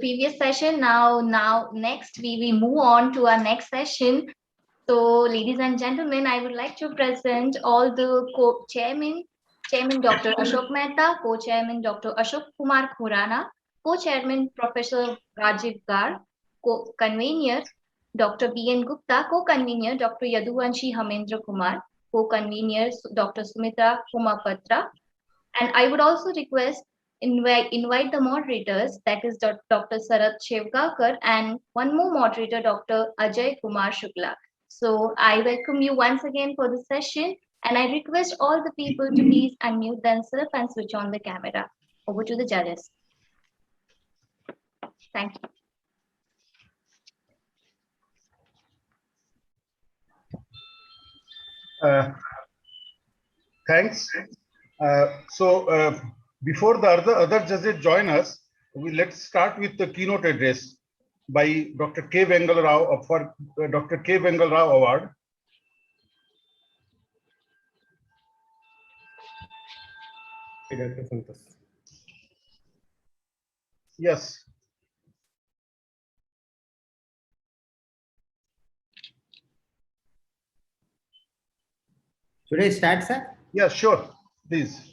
previous session. Now next we move on to our next session. So, ladies and gentlemen, I would like to present all the co-chairman, Chairman Dr. Ashok Mehta, Co-Chairman Dr. Ashok Kumar Khurana, Co-Chairman Professor Rajiv Gar, Co-Convener Dr. B.N. Gupta, Co-Convener Dr. Yaduvanshi Hamendra Kumar, Co-Convener Dr. Sumitra Kumapatra, and I would also request invite the moderators, that is Dr. Sarat Shevgakar and one more moderator, Dr. Ajay Kumar Shukla. So I welcome you once again for the session, and I request all the people to please unmute themselves and switch on the camera. Over to the judges. Thank you. Thanks. Before the other judges join us, let's start with the keynote address by Dr. K. Vengal Rao for Dr. K. Vengal Rao Award. Dr. Santosh. Yes. Should I start, sir? Yeah, sure. Please.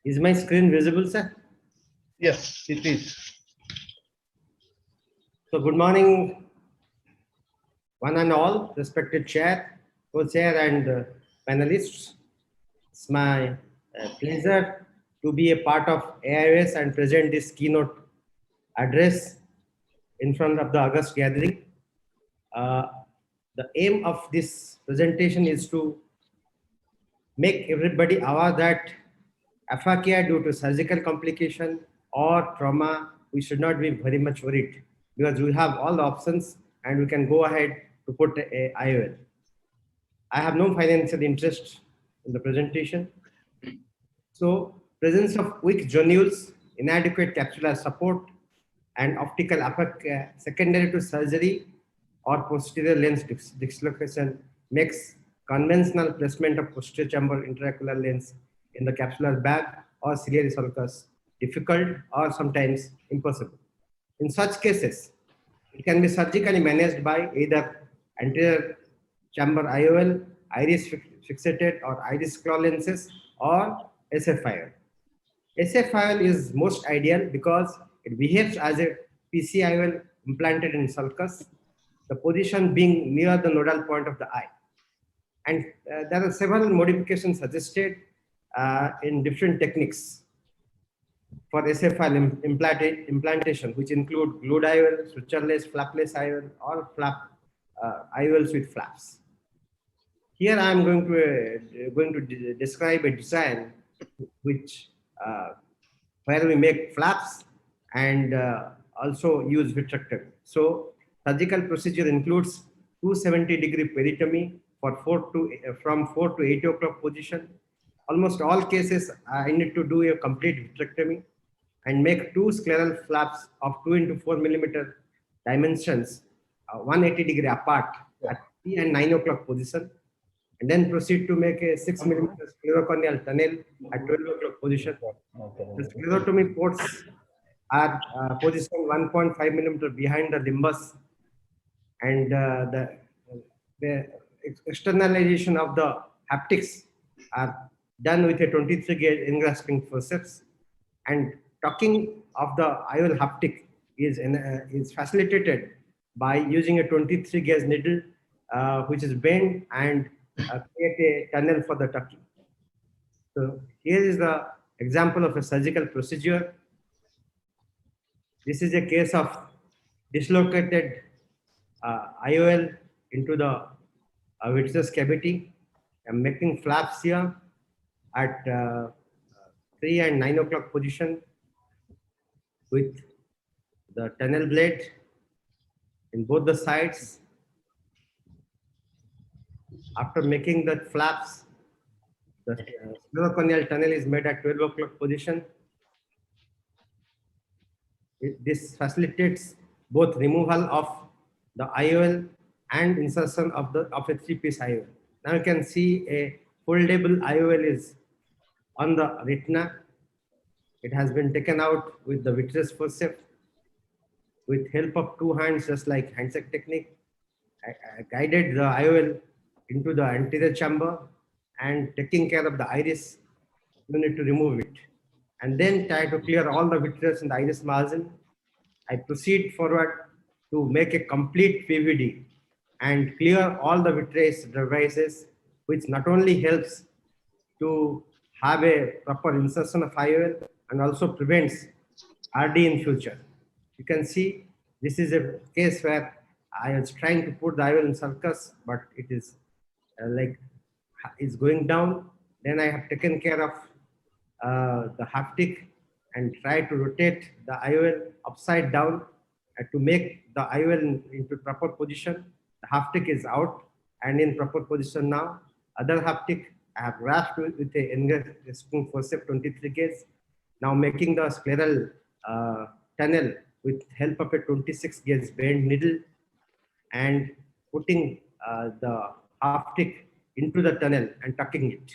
Is my screen visible, sir? Yes, it is. So good morning, one and all, respected chair, co-chair and panelists. It's my pleasure to be a part of AIOS and present this keynote address in front of the August gathering. The aim of this presentation is to make everybody aware that aphakia due to surgical complication or trauma, we should not be very much worried because we have all the options and we can go ahead to put a IOL. I have no financial interest in the presentation. So presence of weak zonules, inadequate capsular support, and optical aphakia secondary to surgery or posterior lens dislocation makes conventional placement of posterior chamber intraocular lens in the capsular bag or ciliary sulcus difficult or sometimes impossible. In such cases, it can be surgically managed by either anterior chamber IOL, iris fixated or iris claw lenses, or SFIOL. SFIOL is most ideal because it behaves as a PCIOL implanted in sulcus, the position being near the nodal point of the eye. And there are several modifications suggested in different techniques for SFIOL implantation, which include glued IOL, sutureless, flapless IOL, or flap IOLs with flaps. Here I am going to describe a design which where we make flaps and also use vitrectomy. So surgical procedure includes 270-degree peritomy for from 4 to 8 o'clock position. Almost all cases, I need to do a complete vitrectomy and make 2 scleral flaps of 2 into 4 millimeter dimensions, 180-degree apart at 3 and 9 o'clock position, and then proceed to make a 6 millimeter sclerocorneal tunnel at 12 o'clock position. The sclerotomy ports are positioned 1.5 millimeter behind the limbus, and the externalization of the haptics are done with a 23 gauge engrasping forceps, and tucking of the IOL haptic is facilitated by using a 23 gauge needle which is bent and create a tunnel for the tucking. So here is the example of a surgical procedure. This is a case of dislocated IOL into the vitreous cavity. I'm making flaps here at 3 and 9 o'clock position with the tunnel blade in both the sides. After making the flaps, The sclerocorneal tunnel is made at 12 o'clock position. This facilitates both removal of the IOL and insertion of a 3-piece IOL. Now you can see a foldable IOL is on the retina. It has been taken out with the vitreous forceps with help of 2 hands, just like handshake technique. I guided the IOL into the anterior chamber and taking care of the iris. You need to remove it and then try to clear all the vitreous in the iris margin. I proceed forward to make a complete PVD and clear all the vitreous devices, which not only helps to have a proper insertion of IOL and also prevents RD in future. You can see this is a case where I was trying to put the IOL in sulcus, but it is it's going down. Then I have taken care of the haptic and try to rotate the IOL upside down to make the IOL into proper position. The haptic is out and in proper position now. Other haptic I have grasped with a Engelspring forceps 23 gauge. Now making the scleral tunnel with help of a 26 gauge bend needle and putting the haptic into the tunnel and tucking it.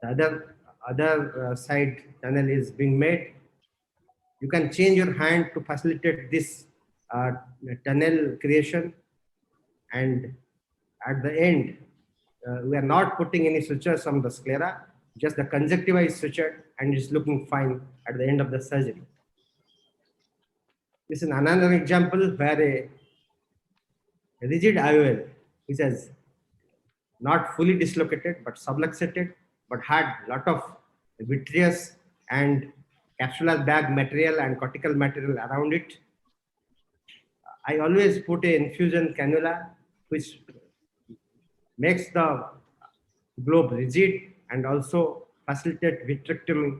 The other side tunnel is being made. You can change your hand to facilitate this tunnel creation. And at the end, we are not putting any sutures on the sclera, just the conjunctiva is sutured and it's looking fine at the end of the surgery. This is another example where a rigid IOL, which has not fully dislocated but subluxated, but had a lot of vitreous and capsular bag material and cortical material around it. I always put an infusion cannula which makes the globe rigid and also facilitate vitrectomy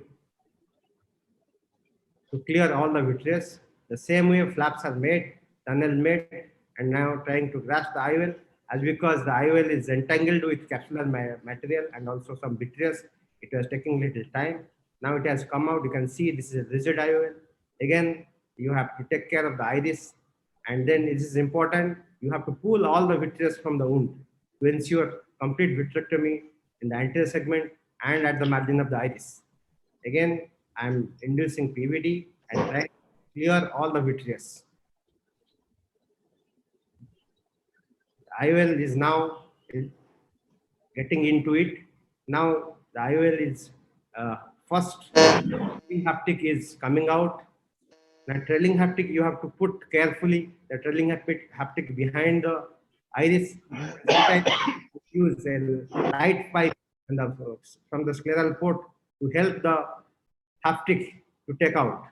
to clear all the vitreous. The same way flaps are made, tunnel made, and now trying to grasp the IOL. As because the IOL is entangled with capsular material and also some vitreous, it was taking little time. Now it has come out. You can see this is a rigid IOL. Again, you have to take care of the iris, and then it is important. You have to pull all the vitreous from the wound to ensure complete vitrectomy in the anterior segment and at the margin of the iris. Again, I'm inducing PVD and trying to clear all the vitreous. IOL is now getting into it. Now the IOL is first haptic is coming out. Now trailing haptic you have to put carefully. The trailing haptic behind the iris. Sometimes use a light pipe from the scleral port to help the haptic to take out.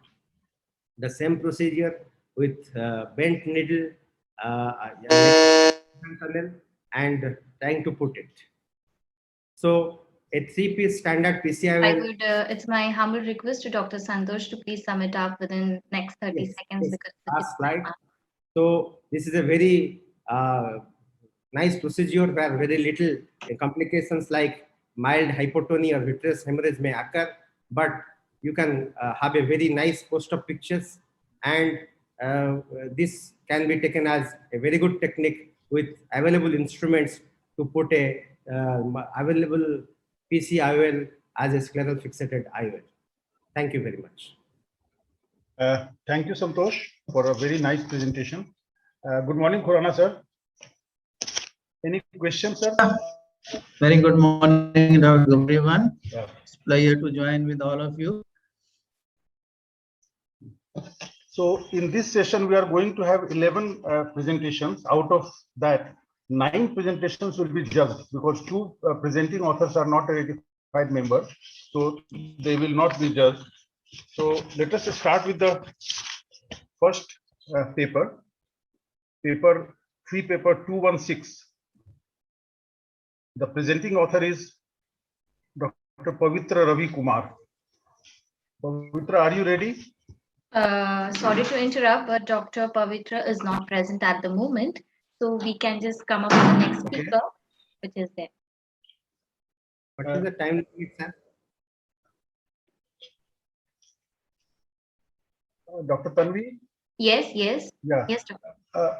The same procedure with bent needle tunnel and trying to put it. So a 3-piece standard PCI. I would, it's my humble request to Dr. Santosh to please sum it up within next 30 seconds. Yes. Because Last slide. So this is a very nice procedure where very little complications like mild hypotony or vitreous hemorrhage may occur, but you can have a very nice post-op pictures, and this can be taken as a very good technique with available instruments to put a available PC IOL as a scleral fixated IOL. Thank you very much. Thank you, Santosh, for a very nice presentation. Good morning, Khurana sir. Any questions, sir? Very good morning, everyone. It's a pleasure to join with all of you. So in this session, we are going to have 11 presentations. Out of that, 9 presentations will be judged because 2 presenting authors are not a ratified member, so they will not be judged. So let us start with the first paper, free paper 216. The presenting author is Dr. Pavitra Ravi Kumar. Pavitra, are you ready? Sorry to interrupt, but Dr. Pavitra is not present at the moment. So we can just come up with the next speaker, which is there. What is the time limit, sir? Dr. Tanvi, Yes, yes, yeah. yes, doctor.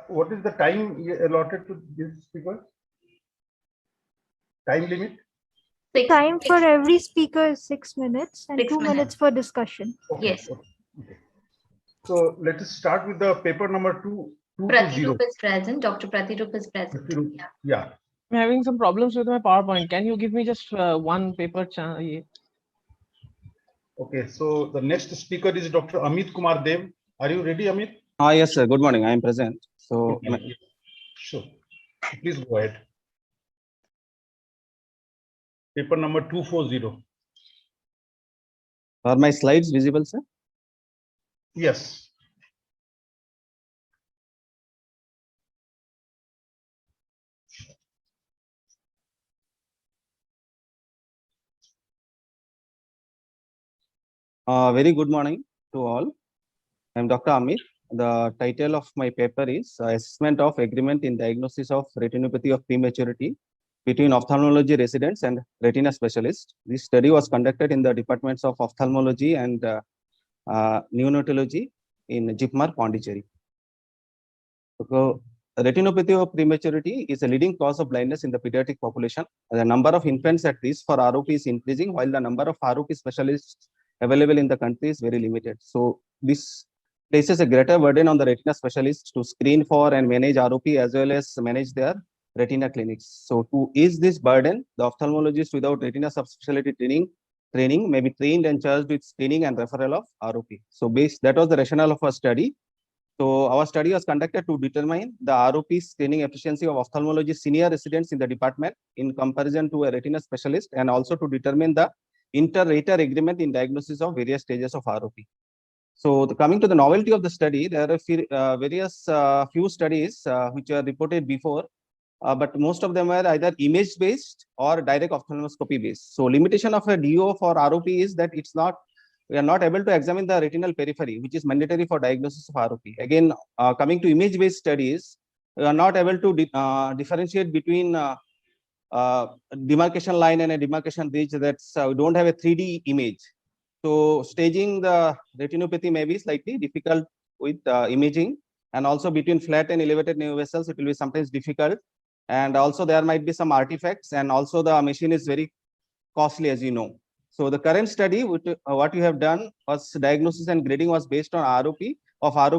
What is the time allotted to this speaker? Time limit? Time for every speaker is 6 minutes and 6 2 minutes. minutes for discussion. Okay. Yes. Okay. So let us start with the paper number 220. Pratirup is present. Dr. Pratirup is present. Yeah. Yeah. I'm having some problems with my PowerPoint. Can you give me just one paper? Okay. So the next speaker is Dr. Amit Kumar Dev. Are you ready, Amit? Yes, sir. Good morning. I am present. So, Sure. Please go ahead. Paper number 240. are my slides visible, sir? Yes. Very good morning to all. I am Dr. Amit. The title of my paper is Assessment of Agreement in Diagnosis of Retinopathy of Prematurity between Ophthalmology Residents and Retina Specialists. This study was conducted in the departments of Ophthalmology and Neonatology in JIPMER, Pondicherry. So, retinopathy of prematurity is a leading cause of blindness in the pediatric population. The number of infants at risk for ROP is increasing, while the number of ROP specialists available in the country is very limited. So this places a greater burden on the retina specialists to screen for and manage ROP as well as manage their retina clinics. So to ease this burden, the ophthalmologist without retina subspecialty training may be trained and charged with screening and referral of ROP. So that was the rationale of our study. So our study was conducted to determine the ROP screening efficiency of ophthalmology senior residents in the department in comparison to a retina specialist, and also to determine the inter-rater agreement in diagnosis of various stages of ROP. So coming to the novelty of the study, there are various few studies which are reported before, but most of them were either image-based or direct ophthalmoscopy-based. So limitation of a DO for ROP is that we are not able to examine the retinal periphery, which is mandatory for diagnosis of ROP. Again, coming to image-based studies, we are not able to differentiate between demarcation line and a demarcation ridge. That's we don't have a 3D image. So staging the retinopathy may be slightly difficult with imaging, and also between flat and elevated nerve vessels, it will be sometimes difficult. And also there might be some artifacts, and also the machine is very costly, as you know. So the current study, what we have done was diagnosis and grading was based on ROP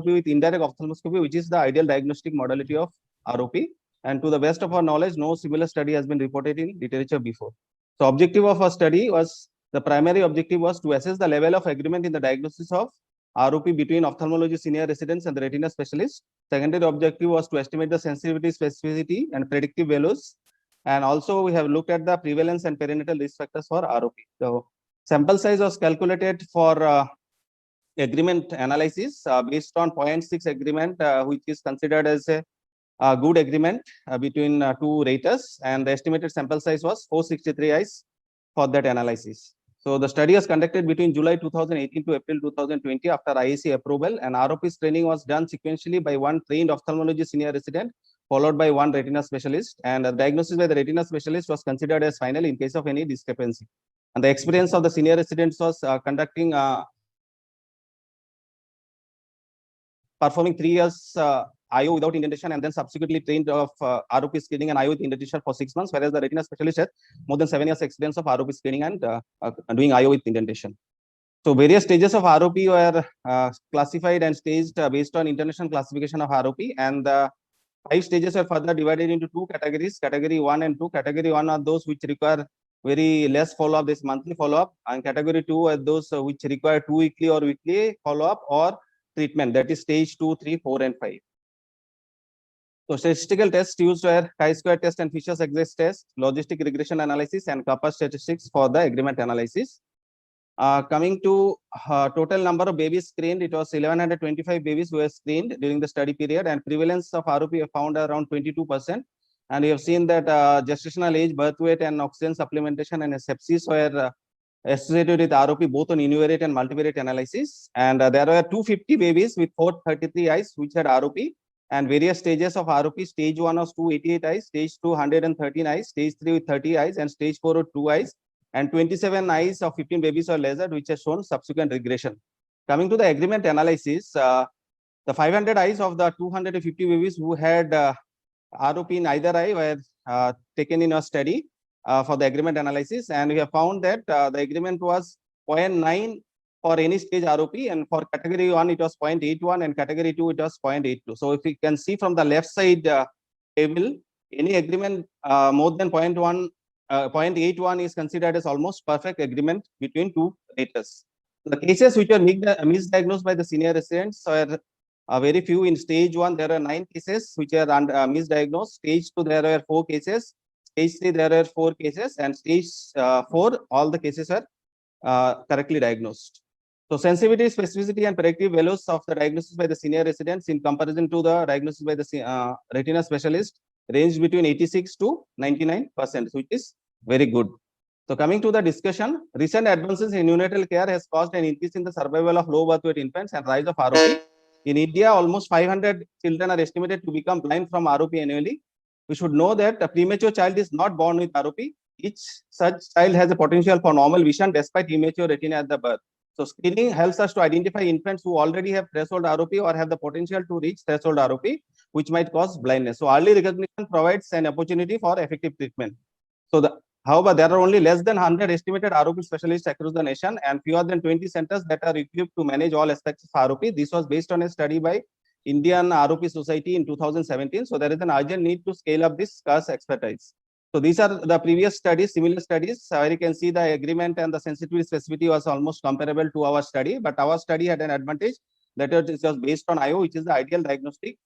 with indirect ophthalmoscopy, which is the ideal diagnostic modality of ROP. And to the best of our knowledge, no similar study has been reported in literature before. So objective of our study was, the primary objective was to assess the level of agreement in the diagnosis of ROP between ophthalmology senior residents and the retina specialists. Secondary objective was to estimate the sensitivity, specificity, and predictive values. And also we have looked at the prevalence and perinatal risk factors for ROP. So sample size was calculated for agreement analysis based on 0.6 agreement, which is considered as a good agreement between two raters, and the estimated sample size was 463 eyes for that analysis. So the study was conducted between July 2018 to April 2020 after IAC approval, and ROP screening was done sequentially by one trained ophthalmology senior resident followed by one retina specialist, and the diagnosis by the retina specialist was considered as final in case of any discrepancy. And the experience of the senior residents was performing 3 years IO without indentation, and then subsequently trained of ROP screening and IO with indentation for 6 months, whereas the retina specialist has more than 7 years experience of ROP screening and doing IO with indentation. So various stages of ROP were classified and staged based on international classification of ROP, and the 5 stages are further divided into 2 categories, category 1 and 2. Category 1 are those which require very less follow-up, this monthly follow-up, and category 2 are those which require 2 weekly or weekly follow-up or treatment, that is stage 2, 3, 4, and 5. So statistical tests used were chi-square test and Fisher's-Exit test, logistic regression analysis, and Kappa statistics for the agreement analysis. Coming to total number of babies screened, it was 1125 babies who were screened during the study period, and prevalence of ROP found around 22%. And we have seen that gestational age, birth weight, and oxygen supplementation and sepsis were associated with ROP both on univariate and multivariate analysis. And there were 250 babies with 433 eyes which had ROP, and various stages of ROP. Stage 1 was 288 eyes, stage 2 113 eyes, stage 3 with 30 eyes, and stage 4 with 2 eyes, and 27 eyes of 15 babies were lasered, which has shown subsequent regression. Coming to the agreement analysis, the 500 eyes of the 250 babies who had ROP in either eye were taken in a study for the agreement analysis, and we have found that the agreement was 0.9 for any stage ROP, and for category 1 it was 0.81, and category 2 it was 0.82. So if you can see from the left side table, any agreement more than 0.81 is considered as almost perfect agreement between two raters. The cases which were misdiagnosed by the senior residents are very few. In stage 1, there are 9 cases which are misdiagnosed. Stage 2, there were 4 cases. Stage 3, there were 4 cases, and stage 4, all the cases are correctly diagnosed. So sensitivity, specificity, and predictive values of the diagnosis by the senior residents in comparison to the diagnosis by the retina specialist ranged between 86 to 99%, which is very good. So coming to the discussion, recent advances in neonatal care has caused an increase in the survival of low birth weight infants and rise of ROP. In India, almost 500 children are estimated to become blind from ROP annually. We should know that a premature child is not born with ROP. Each such child has a potential for normal vision despite immature retina at the birth. So screening helps us to identify infants who already have threshold ROP or have the potential to reach threshold ROP, which might cause blindness. So early recognition provides an opportunity for effective treatment. So however, there are only less than 100 estimated ROP specialists across the nation and fewer than 20 centers that are equipped to manage all aspects of ROP. This was based on a study by Indian ROP Society in 2017. So there is an urgent need to scale up this scarce expertise. So these are the previous studies, similar studies, where you can see the agreement and the sensitivity specificity was almost comparable to our study, but our study had an advantage that it was based on IO, which is the ideal diagnostic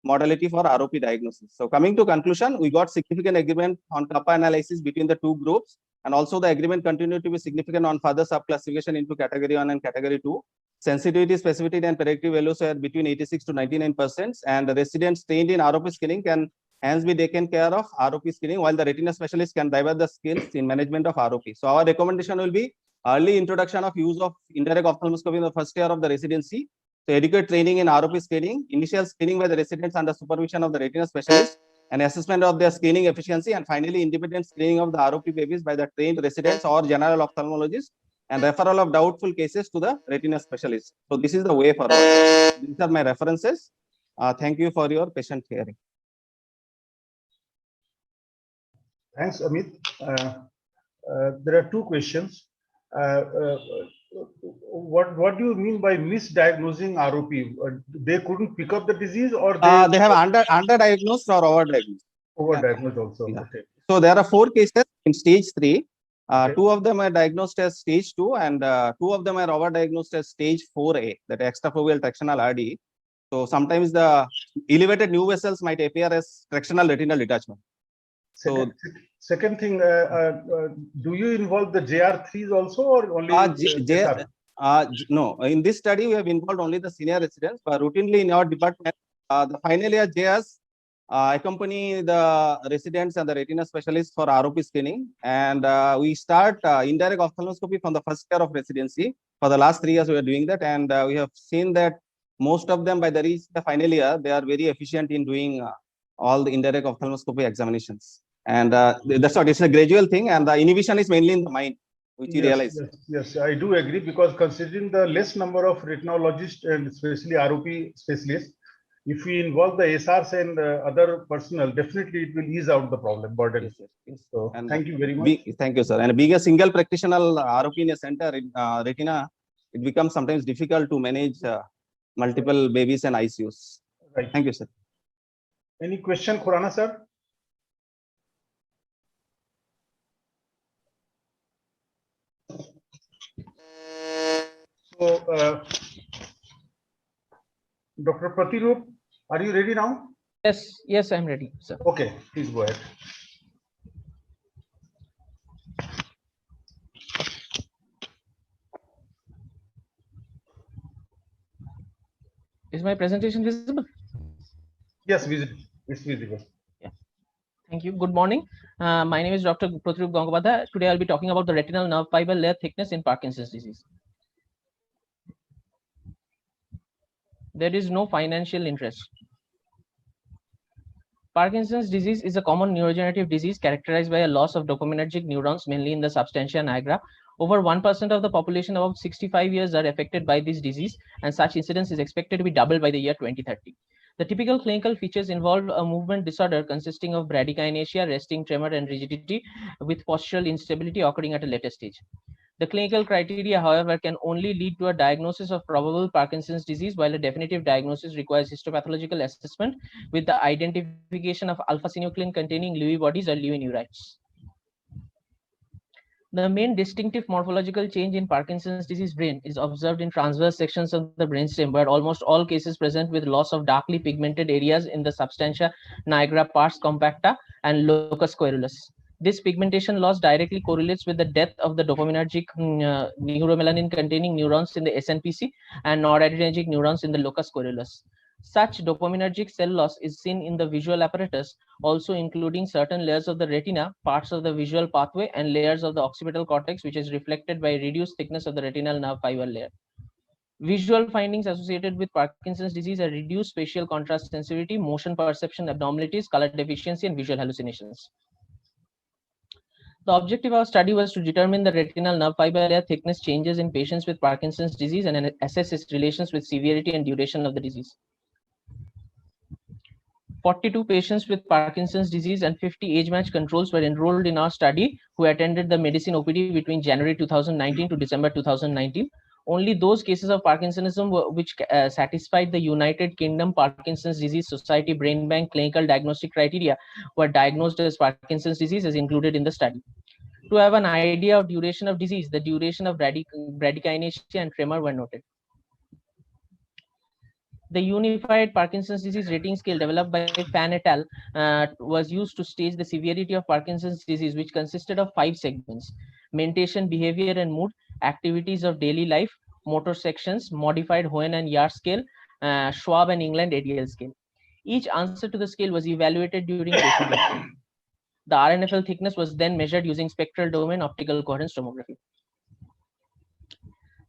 modality for ROP diagnosis. So coming to conclusion, we got significant agreement on kappa analysis between the two groups, and also the agreement continued to be significant on further subclassification into category 1 and category 2. Sensitivity, specificity, and predictive values are between 86 to 99%, and the residents trained in ROP screening can hence be taken care of ROP screening, while the retina specialist can divert the skills in management of ROP. So our recommendation will be early introduction of use of indirect ophthalmoscopy in the first year of the residency. So adequate training in ROP screening, initial screening by the residents under supervision of the retina specialist, and assessment of their screening efficiency, and finally independent screening of the ROP babies by the trained residents or general ophthalmologists, and referral of doubtful cases to the retina specialist. So this is the way forward. These are my references. Thank you for your patient hearing. Thanks, Amit. There are 2 questions. What do you mean by misdiagnosing ROP? They couldn't pick up the disease, or they have underdiagnosed or overdiagnosed. Overdiagnosed also. Yeah. Okay. So there are 4 cases in stage 3. Okay. 2 of them are diagnosed as stage 2, and 2 of them are overdiagnosed as stage 4A, that extrafoveal tractional RD. So sometimes the elevated new vessels might appear as tractional retinal detachment. Second thing, do you involve the JR3s also, or only SR? No, in this study we have involved only the senior residents, but routinely in our department, the final year JRs accompany the residents and the retina specialists for ROP screening, and we start indirect ophthalmoscopy from the first year of residency. For the last 3 years we are doing that, and we have seen that most of them by the reach the final year, they are very efficient in doing all the indirect ophthalmoscopy examinations. And that's what, it's a gradual thing, and the inhibition is mainly in the mind, which you realize. Yes, I do agree, because considering the less number of retinologists and especially ROP specialists, if we involve the SRs and other personnel, definitely it will ease out the problem burden. Yes. So And thank you very much. Thank you, sir. And being a single practitioner ROP in a center, retina, it becomes sometimes difficult to manage multiple babies and ICUs. Right. Thank you, sir. Any question, Khurana sir? So, Dr. Pratirup, are you ready now? Yes, I'm ready, sir. Okay, please go ahead. Is my presentation visible? Yes, it's visible. Yeah. Thank you. Good morning. My name is Dr. Pratirup Gangabadha. Today I'll be talking about the retinal nerve fiber layer thickness in Parkinson's disease. There is no financial interest. Parkinson's disease is a common neurodegenerative disease characterized by a loss of dopaminergic neurons, mainly in the substantia nigra. Over 1% of the population above 65 years are affected by this disease, and such incidence is expected to be doubled by the year 2030. The typical clinical features involve a movement disorder consisting of bradykinesia, resting tremor, and rigidity, with postural instability occurring at a later stage. The clinical criteria, however, can only lead to a diagnosis of probable Parkinson's disease, while a definitive diagnosis requires histopathological assessment with the identification of alpha-synuclein containing Lewy bodies or Lewy neurites. The main distinctive morphological change in Parkinson's disease brain is observed in transverse sections of the brainstem, where almost all cases present with loss of darkly pigmented areas in the substantia nigra, pars compacta, and locus coeruleus. This pigmentation loss directly correlates with the death of the dopaminergic neuromelanin containing neurons in the SNPC and noradrenergic neurons in the locus coeruleus. Such dopaminergic cell loss is seen in the visual apparatus, also including certain layers of the retina, parts of the visual pathway, and layers of the occipital cortex, which is reflected by reduced thickness of the retinal nerve fiber layer. Visual findings associated with Parkinson's disease are reduced spatial contrast sensitivity, motion perception abnormalities, color deficiency, and visual hallucinations. The objective of our study was to determine the retinal nerve fiber layer thickness changes in patients with Parkinson's disease and assess its relations with severity and duration of the disease. 42 patients with Parkinson's disease and 50 age-matched controls were enrolled in our study who attended the medicine OPD between January 2019 to December 2019. Only those cases of Parkinsonism which satisfied the United Kingdom Parkinson's Disease Society Brain Bank clinical diagnostic criteria were diagnosed as Parkinson's disease as included in the study. To have an idea of duration of disease, the duration of bradykinesia and tremor were noted. The Unified Parkinson's Disease Rating Scale developed by Fan et al. Was used to stage the severity of Parkinson's disease, which consisted of 5 segments: mentation, behavior and mood, activities of daily life, motor sections, modified Hoehn and Yahr scale, Schwab and England ADL scale. Each answer to the scale was evaluated during patient review. The RNFL thickness was then measured using spectral domain optical coherence tomography.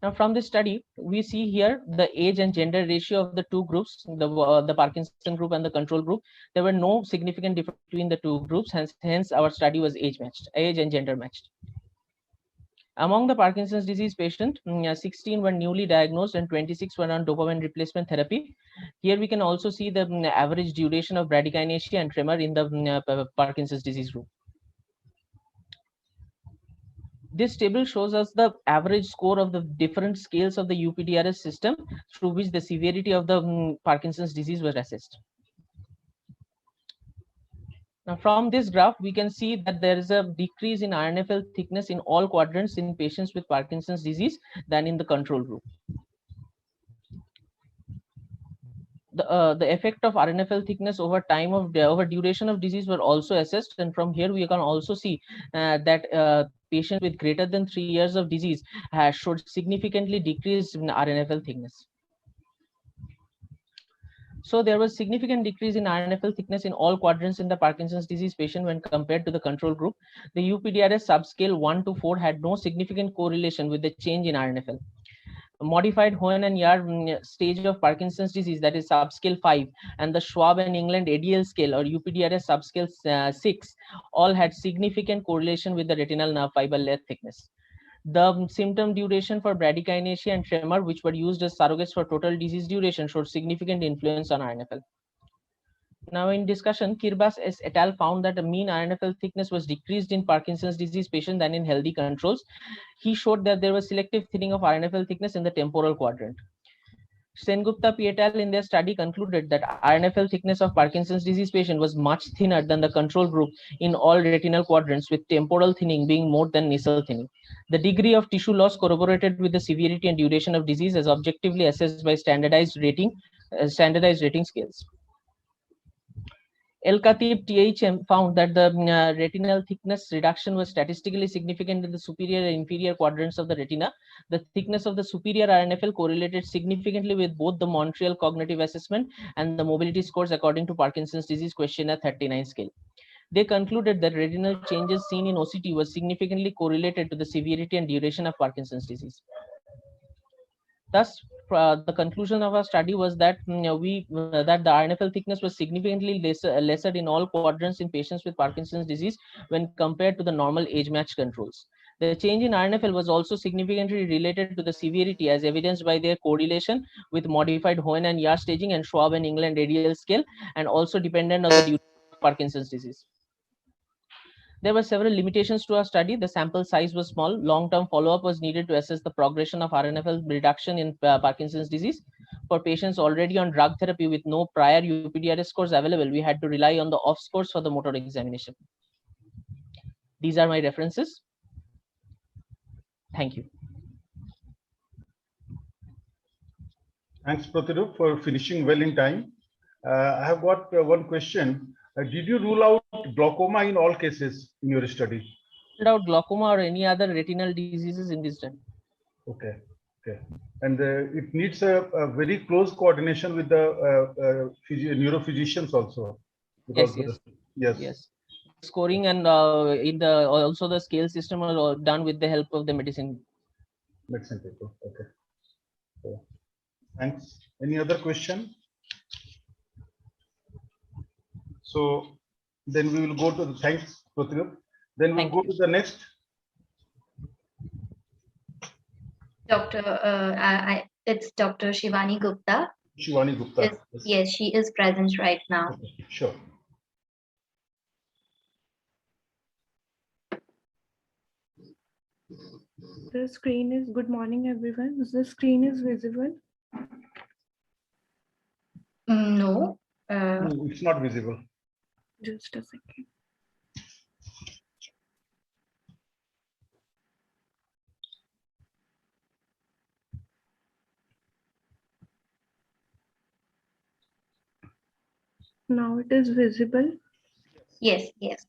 Now, from this study, we see here the age and gender ratio of the two groups, the Parkinson group and the control group. There were no significant difference between the two groups, hence our study was age and gender matched. Among the Parkinson's disease patients, 16 were newly diagnosed and 26 were on dopamine replacement therapy. Here we can also see the average duration of bradykinesia and tremor in the Parkinson's disease group. This table shows us the average score of the different scales of the UPDRS system through which the severity of the Parkinson's disease was assessed. Now, from this graph, we can see that there is a decrease in RNFL thickness in all quadrants in patients with Parkinson's disease than in the control group. The effect of RNFL thickness over time of over duration of disease were also assessed, and from here we can also see that patients with greater than 3 years of disease showed significantly decreased in RNFL thickness. So there was significant decrease in RNFL thickness in all quadrants in the Parkinson's disease patient when compared to the control group. The UPDRS subscale 1 to 4 had no significant correlation with the change in RNFL. Modified Hoehn and Yahr stage of Parkinson's disease, that is subscale 5, and the Schwab and England ADL scale or UPDRS subscale 6, all had significant correlation with the retinal nerve fiber layer thickness. The symptom duration for bradykinesia and tremor, which were used as surrogates for total disease duration, showed significant influence on RNFL. Now, in discussion, Kirbas et al. Found that the mean RNFL thickness was decreased in Parkinson's disease patients than in healthy controls. He showed that there was selective thinning of RNFL thickness in the temporal quadrant. Sengupta et al. In their study concluded that RNFL thickness of Parkinson's disease patient was much thinner than the control group in all retinal quadrants, with temporal thinning being more than nasal thinning. The degree of tissue loss corroborated with the severity and duration of disease as objectively assessed by standardized rating scales. El-Khatib THM found that the retinal thickness reduction was statistically significant in the superior and inferior quadrants of the retina. The thickness of the superior RNFL correlated significantly with both the Montreal Cognitive Assessment and the mobility scores according to Parkinson's Disease Questionnaire 39 scale. They concluded that retinal changes seen in OCT was significantly correlated to the severity and duration of Parkinson's disease. Thus, the conclusion of our study was that that the RNFL thickness was significantly lesser in all quadrants in patients with Parkinson's disease when compared to the normal age-matched controls. The change in RNFL was also significantly related to the severity, as evidenced by their correlation with modified Hoehn and Yahr staging and Schwab and England radial scale, and also dependent on the duration of Parkinson's disease. There were several limitations to our study. The sample size was small. Long-term follow-up was needed to assess the progression of RNFL reduction in Parkinson's disease. For patients already on drug therapy with no prior UPDRS scores available, we had to rely on the off scores for the motor examination. These are my references. Thank you. Thanks, Pratharup, for finishing well in time. I have got one question. Did you rule out glaucoma in all cases in your study? Without glaucoma or any other retinal diseases in this study. Okay. Okay. And it needs a very close coordination with the neurophysicians also. Because yes. Scoring and in the also the scale system are all done with the help of the medicine people. Okay. So, thanks. Any other question? So then we will go to the thanks, Pratharup. Then we'll go to the next. It's Dr. Shivani Gupta. Shivani Gupta. Yes, she is present right now. Okay, sure. The screen is, good morning, everyone. The screen is visible? No. No, it's not visible. Just a second. Now it is visible? Yes, yes.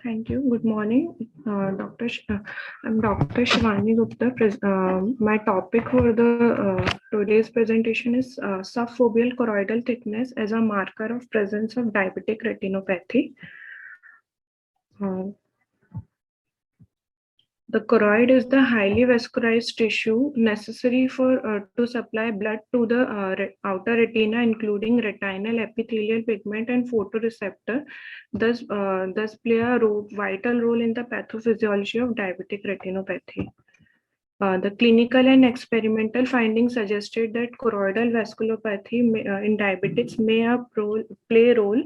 Thank you. Good morning, I'm Dr. Shivani Gupta. My topic for the today's presentation is subfoveal choroidal thickness as a marker of presence of diabetic retinopathy. The choroid is the highly vascularized tissue necessary for to supply blood to the outer retina, including retinal epithelial pigment and photoreceptor. Thus play a vital role in the pathophysiology of diabetic retinopathy. The clinical and experimental findings suggested that choroidal vasculopathy in diabetics may play a role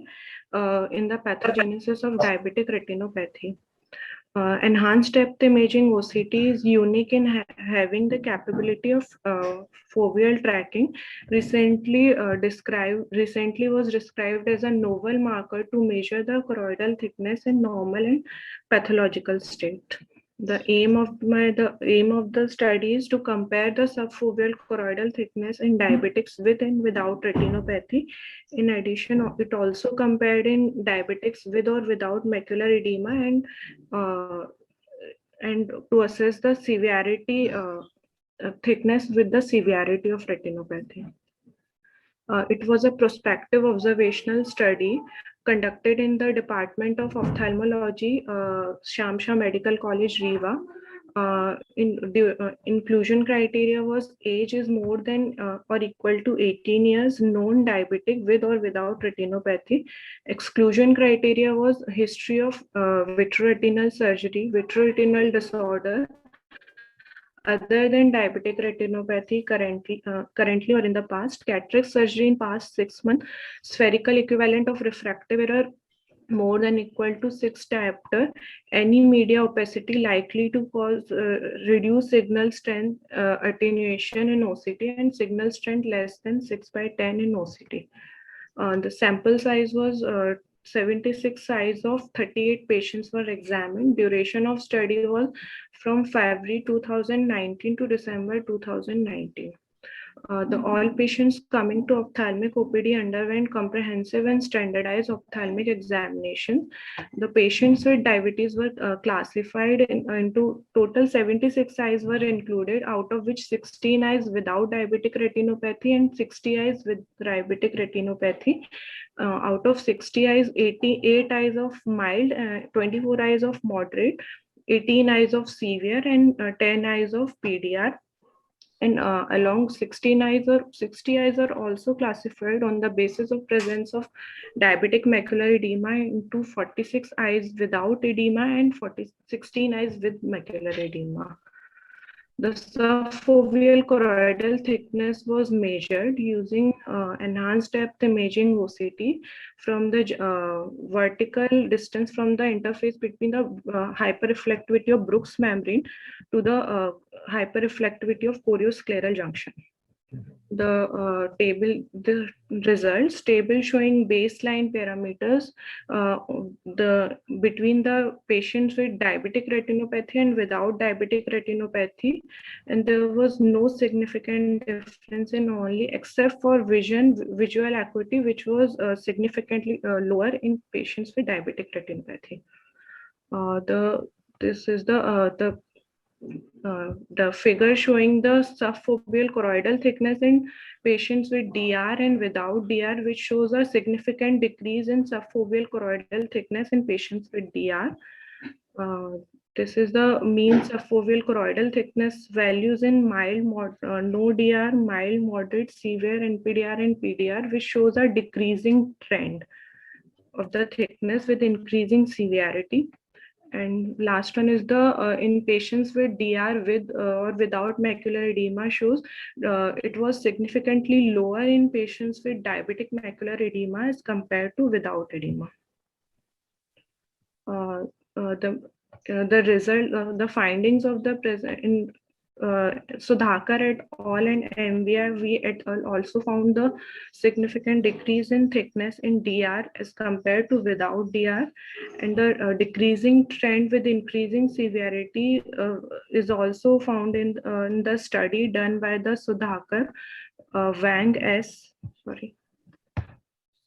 in the pathogenesis of diabetic retinopathy. Enhanced depth imaging OCT is unique in having the capability of foveal tracking. Recently was described as a novel marker to measure the choroidal thickness in normal and pathological state. The aim of the study is to compare the subfoveal choroidal thickness in diabetics with and without retinopathy. In addition, it also compared in diabetics with or without macular edema and to assess the severity thickness with the severity of retinopathy. It was a prospective observational study conducted in the Department of Ophthalmology, Shamsha Medical College, Rewa. Inclusion criteria was age is more than or equal to 18 years, known diabetic with or without retinopathy. Exclusion criteria was history of vitreoretinal surgery, vitreoretinal disorder, other than diabetic retinopathy currently or in the past, cataract surgery in past 6 months, spherical equivalent of refractive error more than equal to 6 diopter, any media opacity likely to cause reduced signal strength attenuation in OCT and signal strength less than 6/10 in OCT. The sample size was 76 size of 38 patients were examined. Duration of study was from February 2019 to December 2019. All patients coming to ophthalmic OPD underwent comprehensive and standardized ophthalmic examination. The patients with diabetes were classified into total 76 eyes were included, out of which 16 eyes without diabetic retinopathy and 60 eyes with diabetic retinopathy. Out of 60 eyes, 88 eyes of mild, 24 eyes of moderate, 18 eyes of severe, and 10 eyes of PDR. And along 16 eyes or 60 eyes are also classified on the basis of presence of diabetic macular edema into 46 eyes without edema and 16 eyes with macular edema. The subfoveal choroidal thickness was measured using enhanced depth imaging OCT from the vertical distance from the interface between the hyperreflectivity of Brooks membrane to the hyperreflectivity of chorioscleral junction. The results table showing baseline parameters between the patients with diabetic retinopathy and without diabetic retinopathy, and there was no significant difference in only except for visual acuity, which was significantly lower in patients with diabetic retinopathy. This is the figure showing the subfoveal choroidal thickness in patients with DR and without DR, which shows a significant decrease in subfoveal choroidal thickness in patients with DR. This is the mean subfoveal choroidal thickness values in mild, no DR, mild, moderate, severe, NPDR, and PDR, which shows a decreasing trend of the thickness with increasing severity. And last one is the in patients with DR with or without macular edema shows it was significantly lower in patients with diabetic macular edema as compared to without edema. The findings of the present in Sudhakar et al. And MVRV et al. Also found the significant decrease in thickness in DR as compared to without DR, and the decreasing trend with increasing severity is also found in the study done by the Sudhakar Wang S.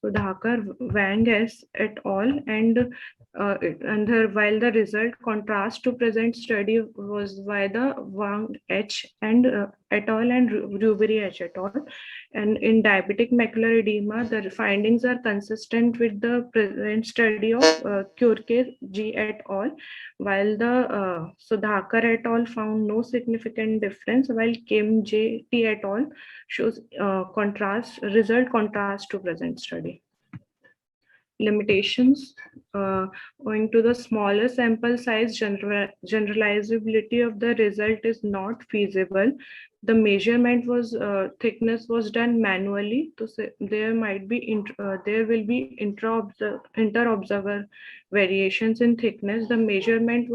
Sudhakar Wang S. et al. And while the result contrast to present study was by the Wang H. and et al. And Rubery H. et al. And in diabetic macular edema, the findings are consistent with the present study of Kurke G. et al. While the Sudhakar et al. Found no significant difference, while Kim J. T. et al. Shows result contrast to present study. Limitations owing to the smaller sample size, generalizability of the result is not feasible. The measurement was thickness was done manually, so there might be there will be inter-observer variations in thickness. The measurement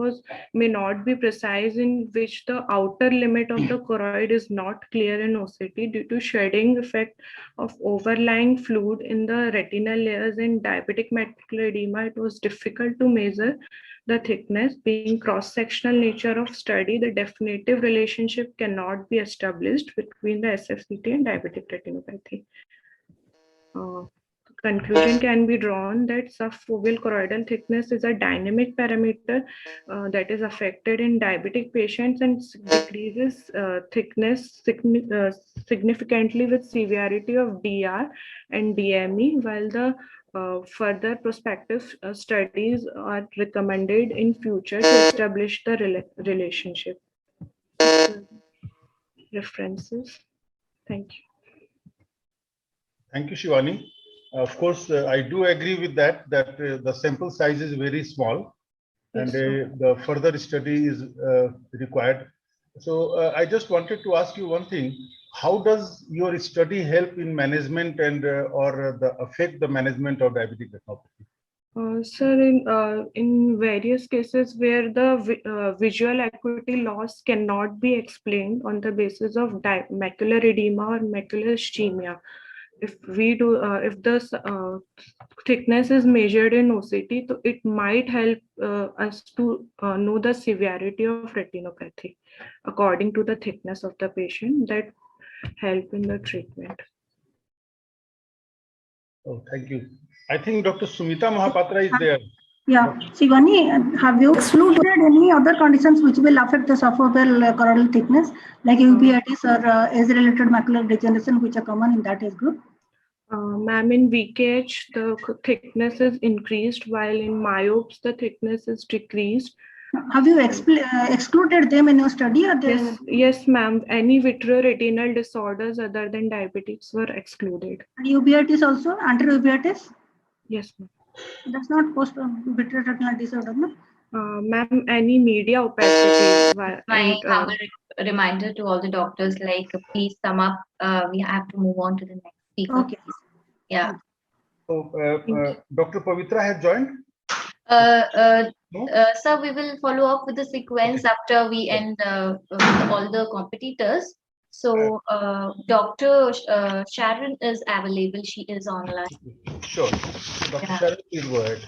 may not be precise, in which the outer limit of the choroid is not clear in OCT due to shedding effect of overlying fluid in the retinal layers. In diabetic macular edema, it was difficult to measure the thickness. Being cross-sectional nature of study, the definitive relationship cannot be established between the SFCT and diabetic retinopathy. Conclusion can be drawn that subfoveal choroidal thickness is a dynamic parameter that is affected in diabetic patients and decreases thickness significantly with severity of DR and DME, while the further prospective studies are recommended in future to establish the relationship. References. Thank you. Thank you, Shivani. Of course, I do agree with that, the sample size is very small, and the further study is required. So I just wanted to ask you one thing. How does your study help in management and affect the management of diabetic retinopathy? Sir, in various cases where the visual acuity loss cannot be explained on the basis of macular edema or macular ischemia, if the thickness is measured in OCT, so it might help us to know the severity of retinopathy according to the thickness of the patient, that help in the treatment. Oh, thank you. I think Dr. Sumita Mahapatra is there. Yeah, Shivani, have you excluded any other conditions which will affect the subfoveal choroidal thickness, like uveitis or age-related macular degeneration, which are common in that age group? Ma'am, in VKH, the thickness is increased, while in myopes, the thickness is decreased. Have you excluded them in your study, or they? Yes, ma'am. Any vitreoretinal disorders other than diabetics were excluded. And uveitis also, anti-uveitis? Yes, ma'am. That's not post vitreoretinal disorder, no? Ma'am, any media opacity. My humble reminder to all the doctors, like, please sum up. We have to move on to the next speaker. Okay. Yeah. So, Dr. Pavitra has joined? No? Sir, we will follow up with the sequence after we end with all the competitors. So, Dr. Sharon is available. She is online. Sure. Dr. Yeah. Sharon, please go ahead.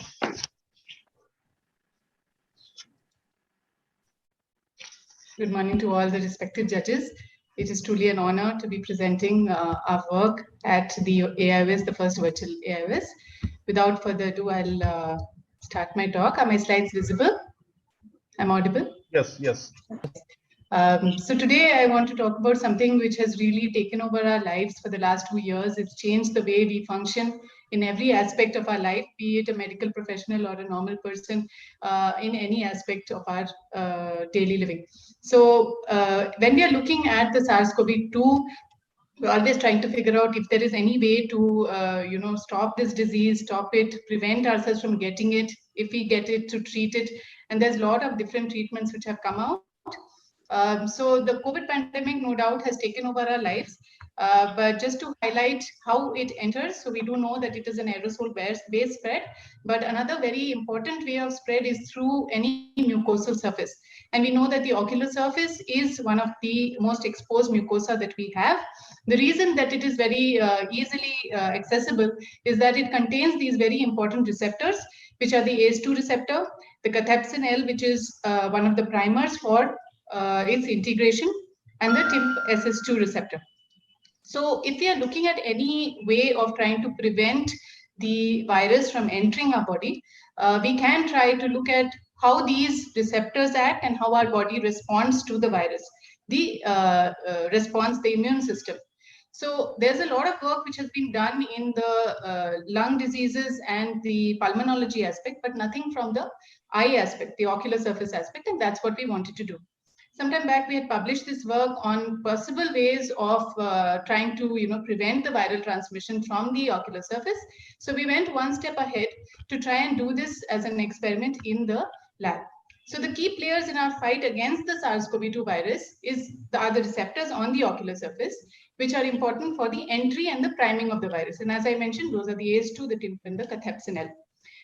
Good morning to all the respected judges. It is truly an honor to be presenting our work at the AIOS, the first virtual AIOS. Without further ado, I'll start my talk. Are my slides visible? I'm audible? Yes, yes. So today I want to talk about something which has really taken over our lives for the last 2 years. It's changed the way we function in every aspect of our life, be it a medical professional or a normal person, in any aspect of our daily living. So when we are looking at the SARS-CoV-2, we're always trying to figure out if there is any way to, stop this disease, stop it, prevent ourselves from getting it, if we get it, to treat it. And there's a lot of different treatments which have come out. So the COVID pandemic, no doubt, has taken over our lives. But just to highlight how it enters, so we do know that it is an aerosol-based spread, but another very important way of spread is through any mucosal surface. And we know that the ocular surface is one of the most exposed mucosa that we have. The reason that it is very easily accessible is that it contains these very important receptors, which are the ACE2 receptor, the cathepsin L, which is one of the primers for its integration, and the TIMP-SS2 receptor. So if we are looking at any way of trying to prevent the virus from entering our body, we can try to look at how these receptors act and how our body responds to the virus, the immune system. So there's a lot of work which has been done in the lung diseases and the pulmonology aspect, but nothing from the eye aspect, the ocular surface aspect, and that's what we wanted to do. Sometime back, we had published this work on possible ways of trying to, prevent the viral transmission from the ocular surface. So we went one step ahead to try and do this as an experiment in the lab. So the key players in our fight against the SARS-CoV-2 virus are the receptors on the ocular surface, which are important for the entry and the priming of the virus. And as I mentioned, those are the ACE2, the TIMP, and the cathepsin L.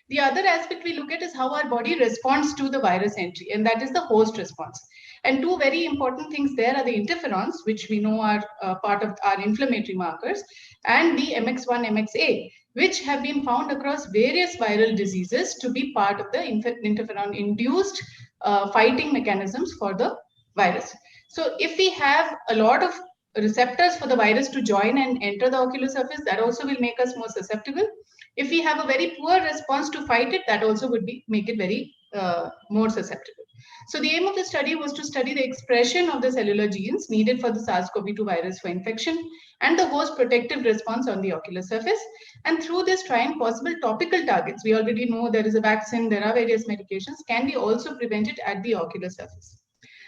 The other aspect we look at is how our body responds to the virus entry, and that is the host response. And two very important things there are the interferons, which we know are part of our inflammatory markers, and the MX1, MXA, which have been found across various viral diseases to be part of the interferon-induced fighting mechanisms for the virus. So if we have a lot of receptors for the virus to join and enter the ocular surface, that also will make us more susceptible. If we have a very poor response to fight it, that also would make it very more susceptible. So the aim of the study was to study the expression of the cellular genes needed for the SARS-CoV-2 virus for infection and the host protective response on the ocular surface. And through this, try and possible topical targets. We already know there is a vaccine, there are various medications. Can we also prevent it at the ocular surface?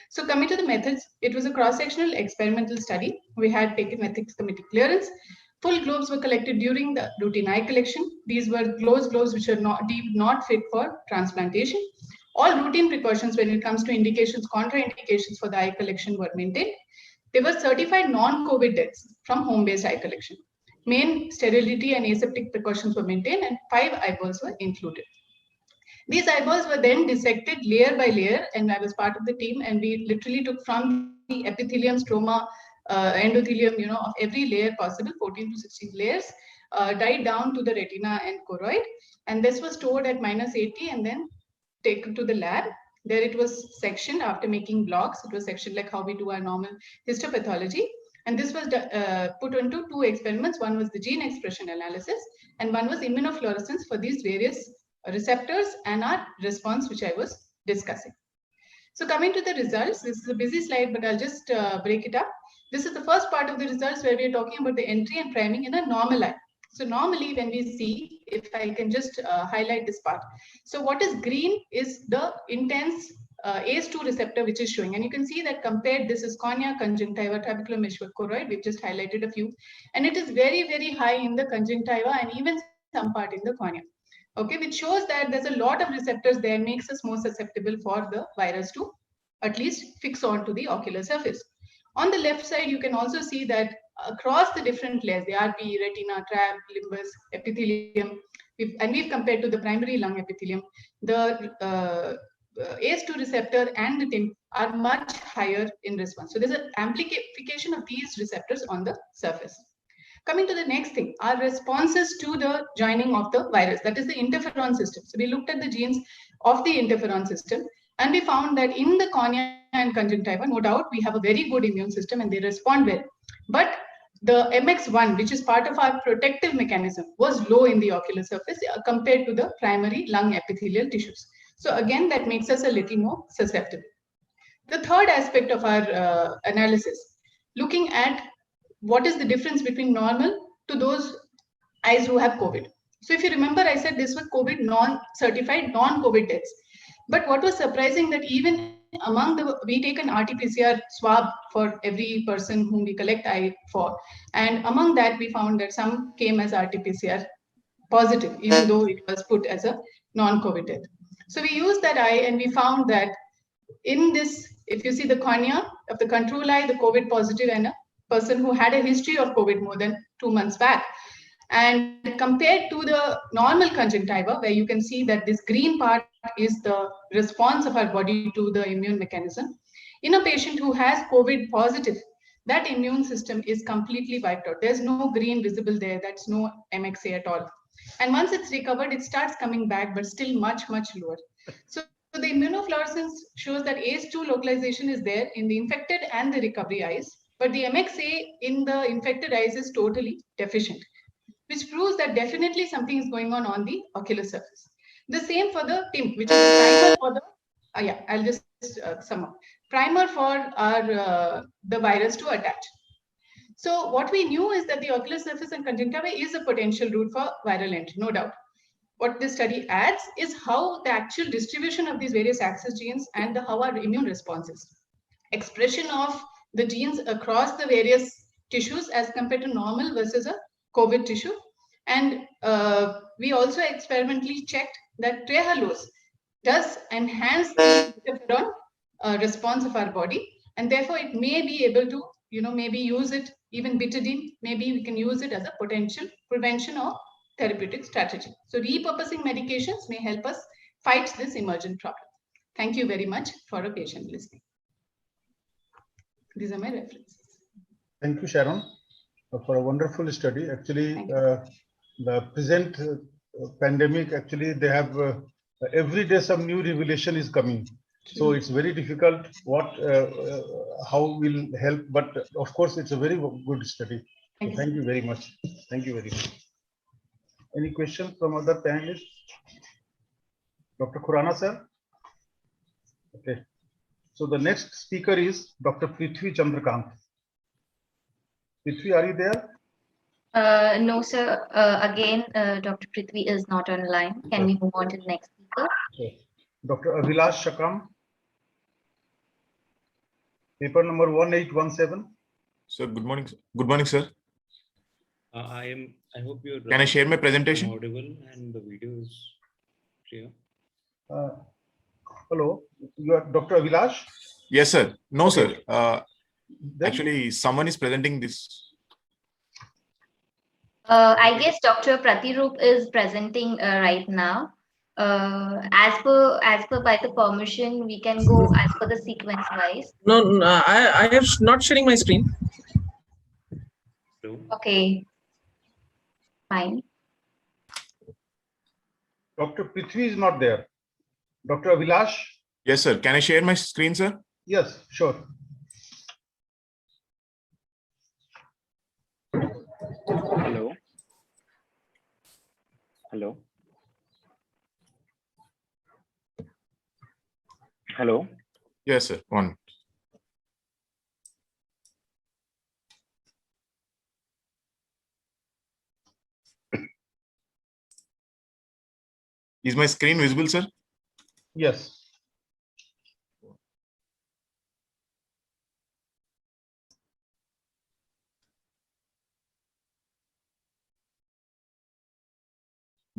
So coming to the methods, it was a cross-sectional experimental study. We had taken ethics committee clearance. Full globes were collected during the routine eye collection. These were globes which are deemed not fit for transplantation. All routine precautions when it comes to indications, contraindications for the eye collection were maintained. There were certified non-COVID deaths from home-based eye collection. Main sterility and aseptic precautions were maintained, and 5 eyeballs were included. These eyeballs were then dissected layer by layer, and I was part of the team, and we literally took from the epithelium, stroma, endothelium, of every layer possible, 14 to 16 layers, dyed down to the retina and choroid. And this was stored at -80 and then taken to the lab. There it was sectioned after making blocks. It was sectioned like how we do our normal histopathology. And this was put into 2 experiments. One was the gene expression analysis, and one was immunofluorescence for these various receptors and our response, which I was discussing. So coming to the results, this is a busy slide, but I'll just break it up. This is the first part of the results where we're talking about the entry and priming in a normal eye. So normally when we see, if I can just highlight this part. So what is green is the intense ACE2 receptor, which is showing. And you can see that compared, this is cornea, conjunctiva, trabeculum, choroid. We've just highlighted a few. And it is very, very high in the conjunctiva and even some part in the cornea. Okay, which shows that there's a lot of receptors there, makes us more susceptible for the virus to at least fix onto the ocular surface. On the left side, you can also see that across the different layers, the RPE, retina, trab, limbus, epithelium, we've compared to the primary lung epithelium, the ACE2 receptor and the TIMP are much higher in response. So there's an amplification of these receptors on the surface. Coming to the next thing, our responses to the joining of the virus, that is the interferon system. So we looked at the genes of the interferon system, and we found that in the cornea and conjunctiva, no doubt, we have a very good immune system and they respond well. But the MX1, which is part of our protective mechanism, was low in the ocular surface compared to the primary lung epithelial tissues. So again, that makes us a little more susceptible. The third aspect of our analysis, looking at what is the difference between normal to those eyes who have COVID. So if you remember, I said this was COVID non-certified, non-COVID deaths. But what was surprising that even among we take an RT-PCR swab for every person whom we collect eye for. And among that, we found that some came as RT-PCR positive, even though it was put as a non-COVID death. So we used that eye and we found that in this, if you see the cornea of the control eye, the COVID positive and a person who had a history of COVID more than 2 months back. And compared to the normal conjunctiva, where you can see that this green part is the response of our body to the immune mechanism. In a patient who has COVID positive, that immune system is completely wiped out. There's no green visible there. That's no MXA at all. And once it's recovered, it starts coming back, but still much, much lower. So the immunofluorescence shows that ACE2 localization is there in the infected and the recovery eyes, but the MXA in the infected eyes is totally deficient, which proves that definitely something is going on the ocular surface. The same for the TIMP, which is a primer for the, I'll just sum up. Primer for our the virus to attach. So what we knew is that the ocular surface and conjunctiva is a potential route for viral entry, no doubt. What this study adds is how the actual distribution of these various access genes and how our immune responses. Expression of the genes across the various tissues as compared to normal versus a COVID tissue. And we also experimentally checked that trehalose does enhance the interferon response of our body, and therefore it may be able to, maybe use it, even betadine, maybe we can use it as a potential prevention or therapeutic strategy. So repurposing medications may help us fight this emergent problem. Thank you very much for a patient listening. These are my references. Thank you, Sharon, for a wonderful study. Actually, the present pandemic, actually, they have every day some new revelation is coming. So it's very difficult how will help, but of course, it's a very good study. So thank you very much. Thank you very much. Any questions from other panelists? Dr. Khurana, sir? Okay. So the next speaker is Dr. Prithvi Chandrakant. Prithvi, are you there? No, sir. Again, Dr. Prithvi is not online. Can we move on to the next speaker? Okay. Dr. Abhilash Shakam. Paper number 1817. Sir, good morning. Good morning, sir. I hope you're. Can I share my presentation? Audible and the video is clear. Hello, you are Dr. Abhilash? Yes, sir. No, sir. Actually, someone is presenting this. I guess Dr. Pratirup is presenting right now. As per by the permission, we can go as per the sequence wise. No, I am not sharing my screen. Okay. Fine. Dr. Prithvi is not there. Dr. Abhilash? Yes, sir. Can I share my screen, sir? Yes, sure. Hello. Hello. Hello. Yes, sir. One. Is my screen visible, sir? Yes.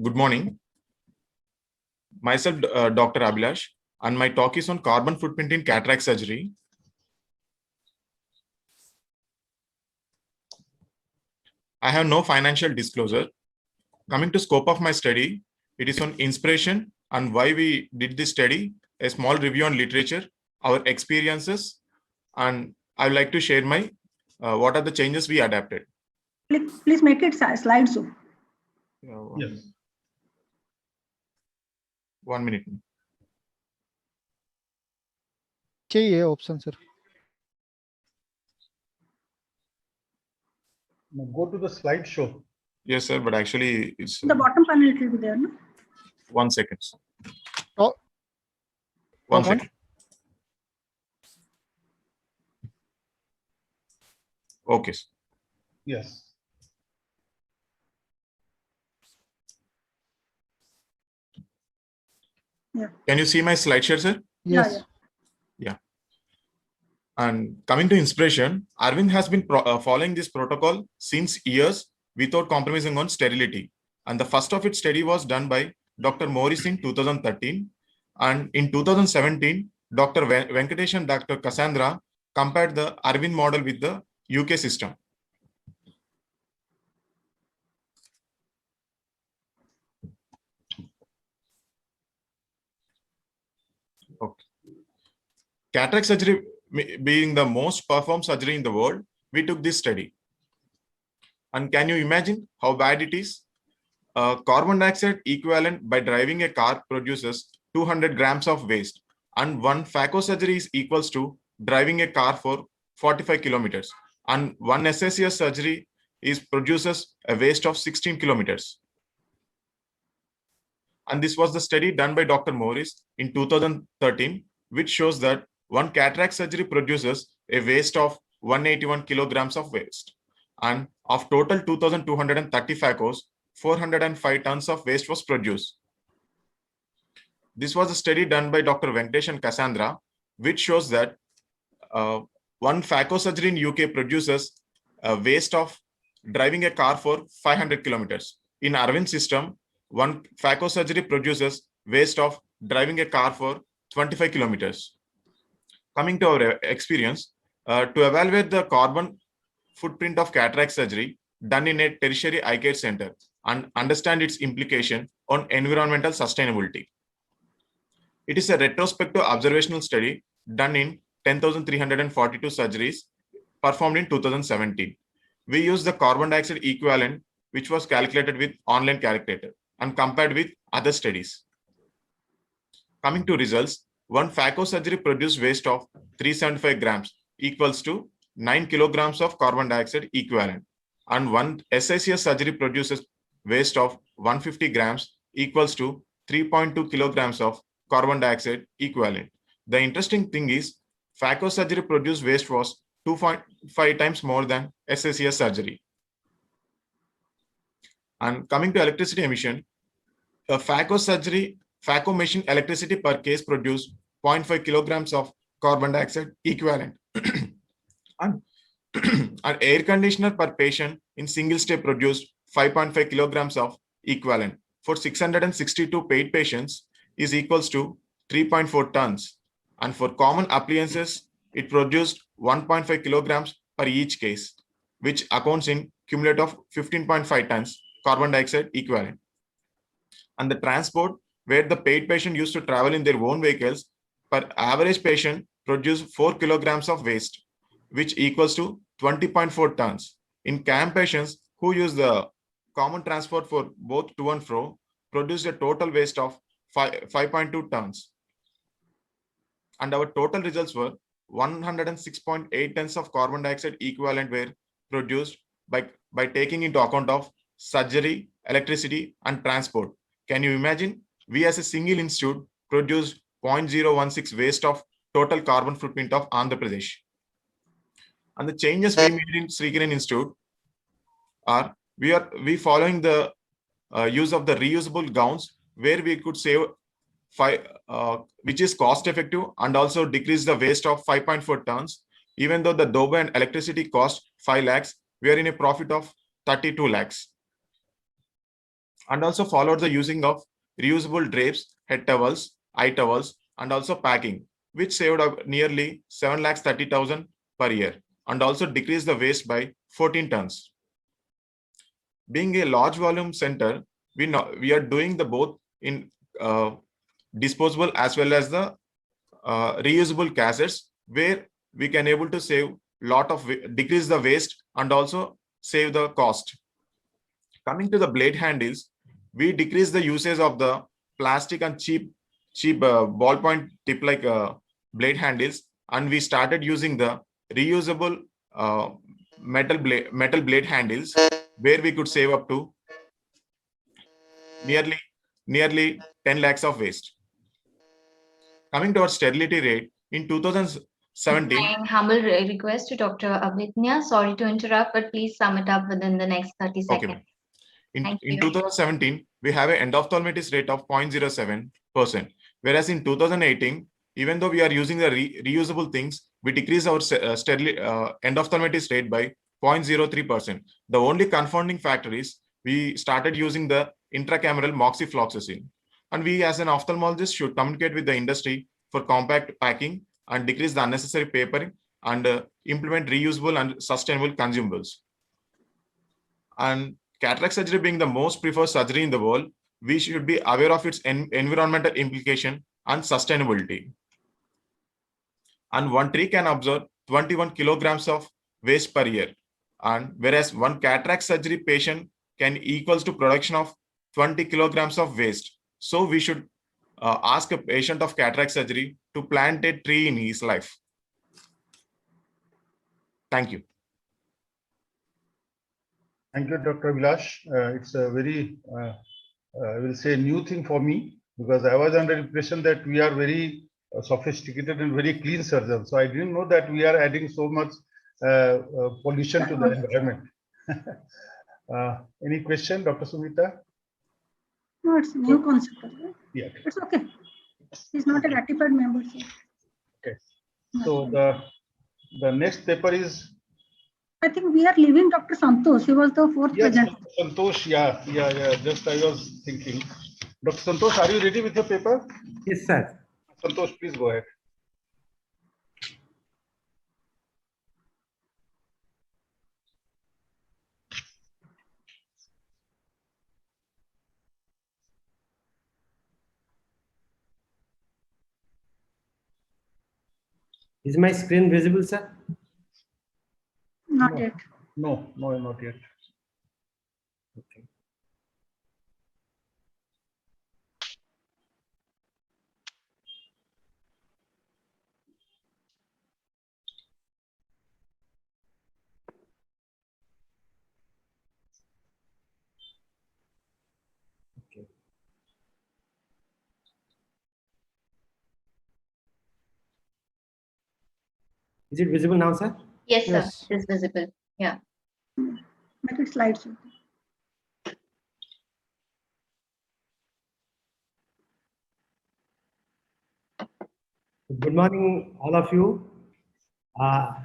Good morning. Myself, Dr. Abhilash, and my talk is on carbon footprint in cataract surgery. I have no financial disclosure. Coming to scope of my study, it is on inspiration and why we did this study, a small review on literature, our experiences, and I would like to share my what are the changes we adapted. Please make it slideshow. Yes. 1 minute. चाहिए option sir. Now go to the slideshow. Yes, sir, but actually it's The bottom panel it will be there, no? 1 second. Oh. 1 second. Okay. Sir. Yes. Yeah. Can you see my slide share, sir? Yes. Yeah. And coming to inspiration, Arvind has been following this protocol since years without compromising on sterility. And the first of its study was done by Dr. Morris in 2013. And in 2017, Dr. Venkatesh and Dr. Cassandra compared the Arvind model with the UK system. Okay. Cataract surgery being the most performed surgery in the world, we took this study. And can you imagine how bad it is? Carbon dioxide equivalent by driving a car produces 200 grams of waste, and one phaco surgery is equals to driving a car for 45 kilometers, and one SSCS surgery produces a waste of 16 kilometers. And this was the study done by Dr. Morris in 2013, which shows that one cataract surgery produces a waste of 181 kilograms of waste. And of total 2,230 phacos, 405 tons of waste was produced. This was a study done by Dr. Venkatesh and Cassandra, which shows that one phaco surgery in UK produces a waste of driving a car for 500 kilometers. In Arvind system, one phaco surgery produces waste of driving a car for 25 kilometers. Coming to our experience, to evaluate the carbon footprint of cataract surgery done in a tertiary eye care center and understand its implication on environmental sustainability. It is a retrospective observational study done in 10,342 surgeries performed in 2017. We used the carbon dioxide equivalent, which was calculated with online calculator and compared with other studies. Coming to results, one phaco surgery produced waste of 375 grams equals to 9 kilograms of carbon dioxide equivalent, and one SSCS surgery produces waste of 150 grams equals to 3.2 kilograms of carbon dioxide equivalent. The interesting thing is phaco surgery produced waste was 2.5 times more than SSCS surgery. And coming to electricity emission, a phaco machine electricity per case produced 0.5 kilograms of carbon dioxide equivalent. And an air conditioner per patient in single stay produced 5.5 kilograms of equivalent. For 662 paid patients is equals to 3.4 tons. And for common appliances, it produced 1.5 kilograms per each case, which accounts in cumulative of 15.5 tons carbon dioxide equivalent. And the transport, where the paid patient used to travel in their own vehicles, per average patient produced 4 kilograms of waste, which equals to 20.4 tons. In CAM patients who use the common transport for both to and fro, produced a total waste of 5.2 tons. And our total results were 106.8 tons of carbon dioxide equivalent were produced by taking into account of surgery, electricity, and transport. Can you imagine? We as a single institute produced 0.016 waste of total carbon footprint of Andhra Pradesh. And the changes we made in Srikiran Institute are we following the use of the reusable gowns, where we could save which is cost effective and also decrease the waste of 5.4 tons. Even though the Dobe and electricity cost 5 lakhs, we are in a profit of 32 lakhs. and also followed the using of reusable drapes, head towels, eye towels, and also packing, which saved up nearly 7,30,000 per year and also decreased the waste by 14 tons. Being a large volume center, we are doing the both in disposable as well as the reusable cassettes, where we can able to save lot of decrease the waste and also save the cost. Coming to the blade handles, we decrease the usage of the plastic and cheap ballpoint tip like blade handles, and we started using the reusable metal blade handles, where we could save up to nearly 10 lakhs of waste. Coming to our sterility rate in 2017. My humble request to Dr. Abhitnya, sorry to interrupt, but please sum it up within the next 30 seconds. Okay. In 2017, we have an endophthalmitis rate of 0.07%, whereas in 2018, even though we are using the reusable things, we decrease our endophthalmitis rate by 0.03%. The only confounding factor is we started using the intracameral moxifloxacin. And we as an ophthalmologist should communicate with the industry for compact packing and decrease the unnecessary papering and implement reusable and sustainable consumables. And cataract surgery being the most preferred surgery in the world, we should be aware of its environmental implication and sustainability. And one tree can absorb 21 kilograms of waste per year. And whereas one cataract surgery patient can equals to production of 20 kilograms of waste. So we should ask a patient of cataract surgery to plant a tree in his life. Thank you. Thank you, Dr. Vilash. It's a very, I will say, new thing for me, because I was under the impression that we are very sophisticated and very clean surgeons. So I didn't know that we are adding so much pollution to the environment. Any question, Dr. Sumita? No, it's a new concept. Right? Yeah. It's okay. He's not a ratified member. So. Okay. So the next paper is. I think we are leaving Dr. Santosh. He was the fourth presenter. Santosh, yeah. Just I was thinking. Dr. Santosh, are you ready with your paper? Yes, sir. Santosh, please go ahead. Is my screen visible, sir? Not yet. No, not yet. Okay. Okay. Is it visible now, sir? Yes, sir. It is visible. Yeah. Make it slides. Good morning, all of you. I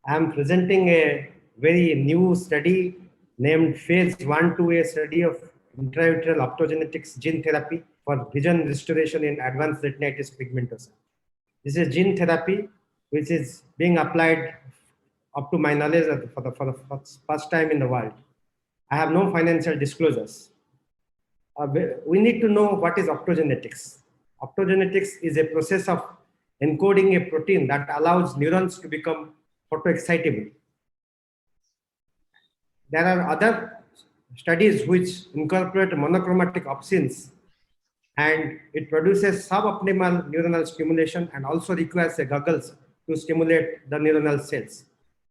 am presenting a very new study named Phase 1-2A study of intravitreal optogenetics gene therapy for vision restoration in advanced retinitis pigmentosa. This is gene therapy which is being applied, up to my knowledge, for the first time in the world. I have no financial disclosures. We need to know what is optogenetics. Optogenetics is a process of encoding a protein that allows neurons to become photoexcitable. There are other studies which incorporate monochromatic opsins, and it produces suboptimal neuronal stimulation and also requires a goggles to stimulate the neuronal cells.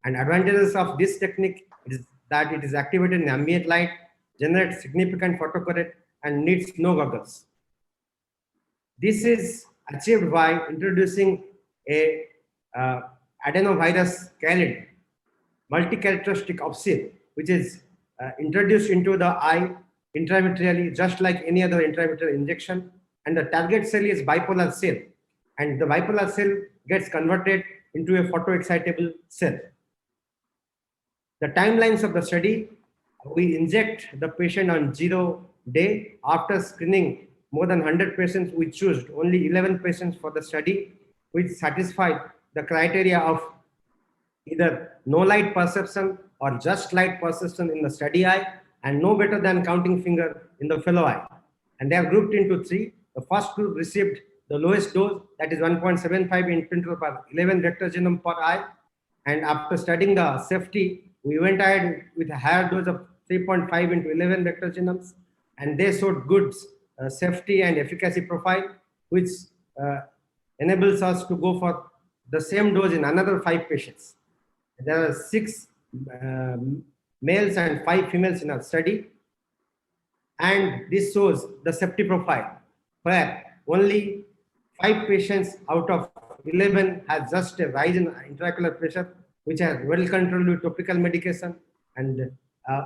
And advantages of this technique is that it is activated in ambient light, generates significant photocurrent, and needs no goggles. This is achieved by introducing a adenovirus carried multi-characteristic opsin, which is introduced into the eye intravitreally, just like any other intravitreal injection. And the target cell is bipolar cell, and the bipolar cell gets converted into a photoexcitable cell. The timelines of the study: we inject the patient on 0 day. After screening more than 100 patients, we chose only 11 patients for the study, which satisfied the criteria of either no light perception or just light perception in the study eye, and no better than counting finger in the fellow eye. And they are grouped into three. The first group received the lowest dose, that is 1.75 intraventricular per 11 vector genome per eye. And after studying the safety, we went ahead with a higher dose of 3.5 into 11 vector genomes, and they showed good safety and efficacy profile, which enables us to go for the same dose in another 5 patients. There are 6 males and 5 females in our study, and this shows the safety profile, where only 5 patients out of 11 has just a rise in intraocular pressure, which are well controlled with topical medication, and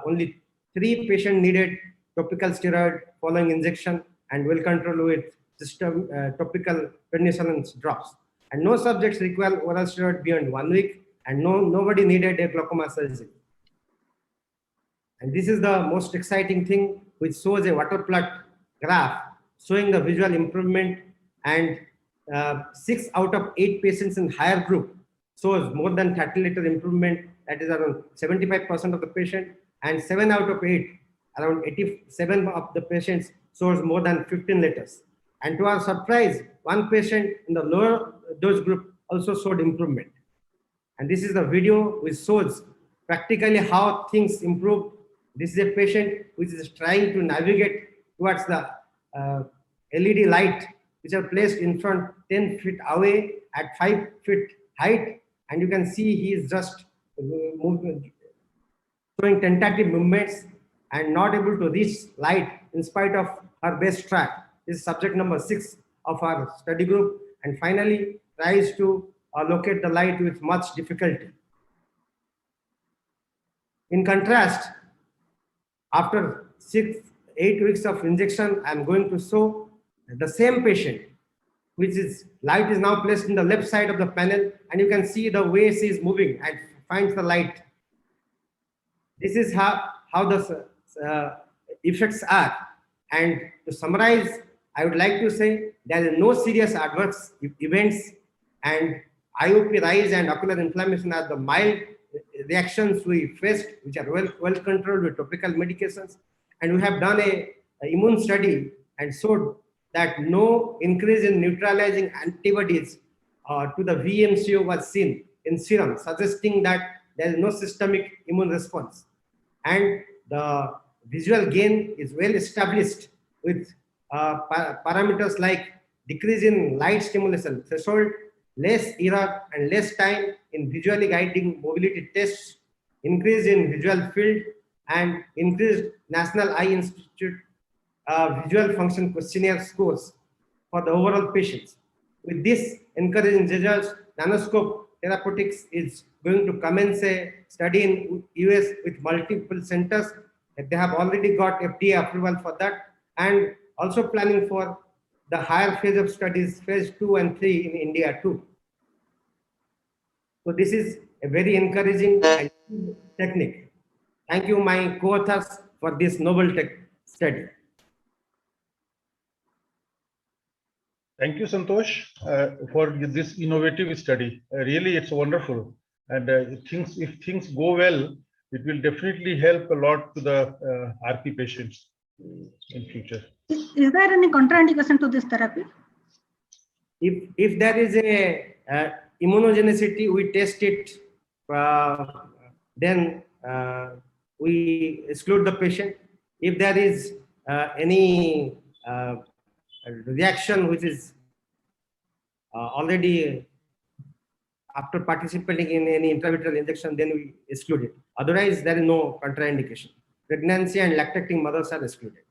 only 3 patients needed topical steroid following injection and well controlled with system topical prednisolone drops. And no subjects require oral steroid beyond 1 week, and nobody needed a glaucoma surgery. And this is the most exciting thing, which shows a water plot graph showing the visual improvement, and 6 out of 8 patients in higher group shows more than 30 letter improvement, that is around 75% of the patient, and 7 out of 8, around 87 of the patients shows more than 15 letters. And to our surprise, 1 patient in the lower dose group also showed improvement. And this is the video which shows practically how things improve. This is a patient which is trying to navigate towards the LED light, which are placed in front 10 feet away at 5 feet height. And you can see he is just moving, showing tentative movements and not able to reach light in spite of her best track. This is subject number 6 of our study group, and finally tries to locate the light with much difficulty. In contrast, after 8 weeks of injection, I am going to show the same patient, which is light is now placed in the left side of the panel, and you can see the way she is moving and finds the light. This is how the effects are. And to summarize, I would like to say there are no serious adverse events, and IOP rise and ocular inflammation are the mild reactions we faced, which are well controlled with topical medications. And we have done a immune study and showed that no increase in neutralizing antibodies to the VMCO was seen in serum, suggesting that there is no systemic immune response. And the visual gain is well established with parameters like decrease in light stimulation threshold, less error and less time in visually guiding mobility tests, increase in visual field, and increased National Eye Institute visual function questionnaire scores for the overall patients. With this encouraging results, Nanoscope Therapeutics is going to commence a study in US with multiple centers. They have already got FDA approval for that, and also planning for the higher phase of studies, phase 2 and 3 in India too. So this is a very encouraging technique. Thank you, my co-authors, for this novel study. Thank you, Santosh, for this innovative study. Really, it's wonderful. And if things go well, it will definitely help a lot to the RP patients in future. Is there any contraindication to this therapy? If there is a immunogenicity, we test it, then we exclude the patient. If there is any reaction which is already after participating in any intravitreal injection, then we exclude it. Otherwise, there is no contraindication. Pregnancy and lactating mothers are excluded.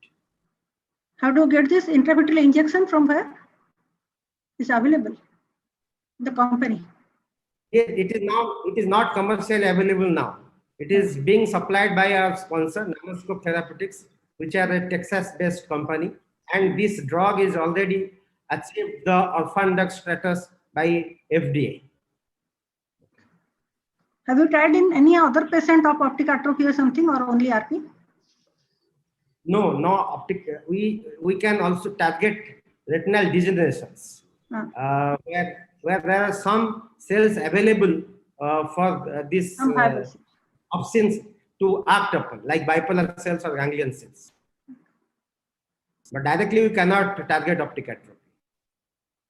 How do you get this intravitreal injection from where? Is available? The company. It is not commercially available now. It is being supplied by our sponsor, Nanoscope Therapeutics, which are a Texas-based company. And this drug is already achieved the orphan drug status by FDA. Have you tried in any other patient of optic atrophy or something, or only RP? No optic. We can also target retinal degenerations, where there are some cells available for this options to act upon, like bipolar cells or ganglion cells. But directly we cannot target optic atrophy.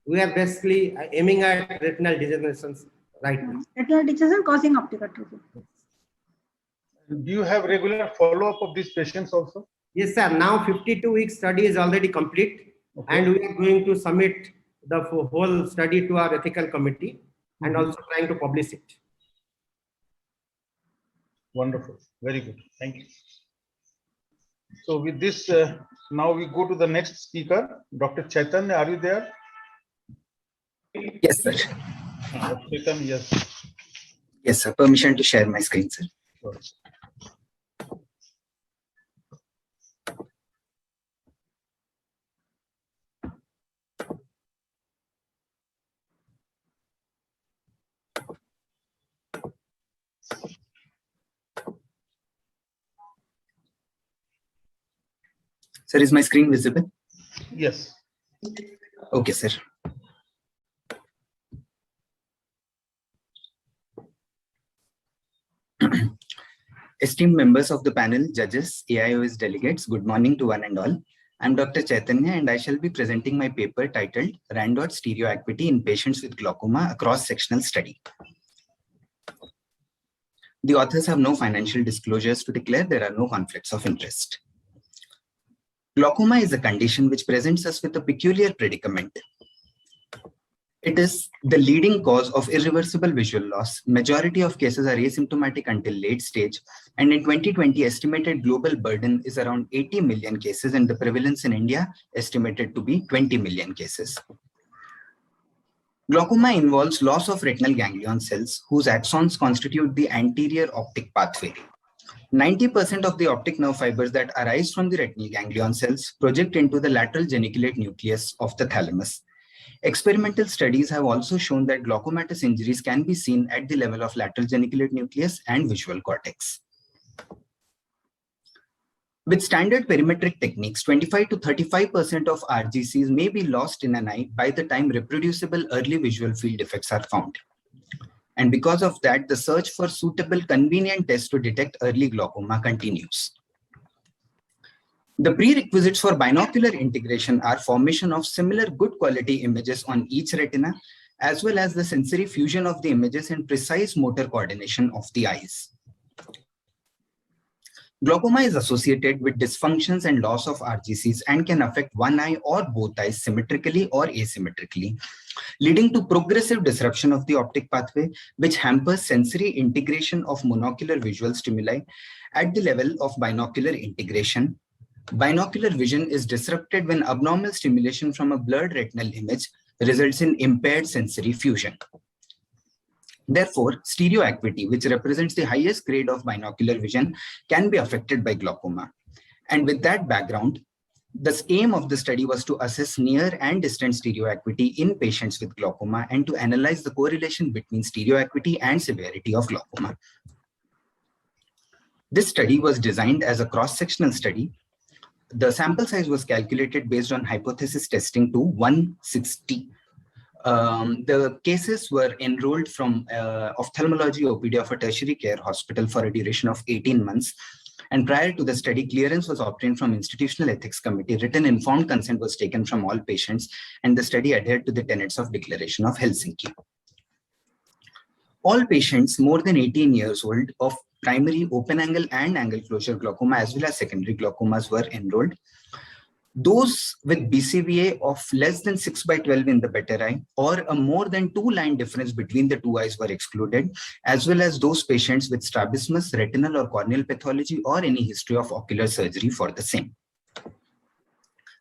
We are basically aiming at retinal degenerations right now. Retinal degeneration causing optic atrophy. Do you have regular follow-up of these patients also? Yes, sir. Now 52-week study is already complete, and we are going to submit the whole study to our ethical committee and also trying to publish it. Wonderful. Very good. Thank you. So with this, now we go to the next speaker, Dr. Chaitanya. Are you there? Yes, sir. Chaitanya, yes. Yes, sir. Permission to share my screen, sir. Sure. Sir, is my screen visible? Yes. Okay, sir. Esteemed members of the panel, judges, AIOS delegates, good morning to one and all. I'm Dr. Chaitanya and I shall be presenting my paper titled Randot Stereoacuity in Patients with Glaucoma, a Cross-Sectional Study. The authors have no financial disclosures to declare. There are no conflicts of interest. Glaucoma is a condition which presents us with a peculiar predicament. It is the leading cause of irreversible visual loss. Majority of cases are asymptomatic until late stage, and in 2020 estimated global burden is around 80 million cases, and the prevalence in India estimated to be 20 million cases. Glaucoma involves loss of retinal ganglion cells whose axons constitute the anterior optic pathway. 90% of the optic nerve fibers that arise from the retinal ganglion cells project into the lateral geniculate nucleus of the thalamus. Experimental studies have also shown that glaucomatous injuries can be seen at the level of lateral geniculate nucleus and visual cortex. With standard perimetric techniques, 25 to 35% of RGCs may be lost in an eye by the time reproducible early visual field defects are found. And because of that, the search for suitable convenient tests to detect early glaucoma continues. The prerequisites for binocular integration are formation of similar good quality images on each retina, as well as the sensory fusion of the images and precise motor coordination of the eyes. Glaucoma is associated with dysfunctions and loss of RGCs and can affect one eye or both eyes symmetrically or asymmetrically, leading to progressive disruption of the optic pathway, which hampers sensory integration of monocular visual stimuli at the level of binocular integration. Binocular vision is disrupted when abnormal stimulation from a blurred retinal image results in impaired sensory fusion. Therefore, stereoacuity, which represents the highest grade of binocular vision, can be affected by glaucoma. And with that background, the aim of the study was to assess near and distant stereoacuity in patients with glaucoma and to analyze the correlation between stereoacuity and severity of glaucoma. This study was designed as a cross-sectional study. The sample size was calculated based on hypothesis testing to 160. The cases were enrolled from ophthalmology OPD of a tertiary care hospital for a duration of 18 months. And prior to the study, clearance was obtained from Institutional Ethics Committee. Written informed consent was taken from all patients, and the study adhered to the tenets of Declaration of Helsinki. All patients more than 18 years old of primary open angle and angle closure glaucoma as well as secondary glaucomas were enrolled. Those with BCVA of less than 6/12 in the better eye or a more than 2-line difference between the two eyes were excluded, as well as those patients with strabismus, retinal or corneal pathology or any history of ocular surgery for the same.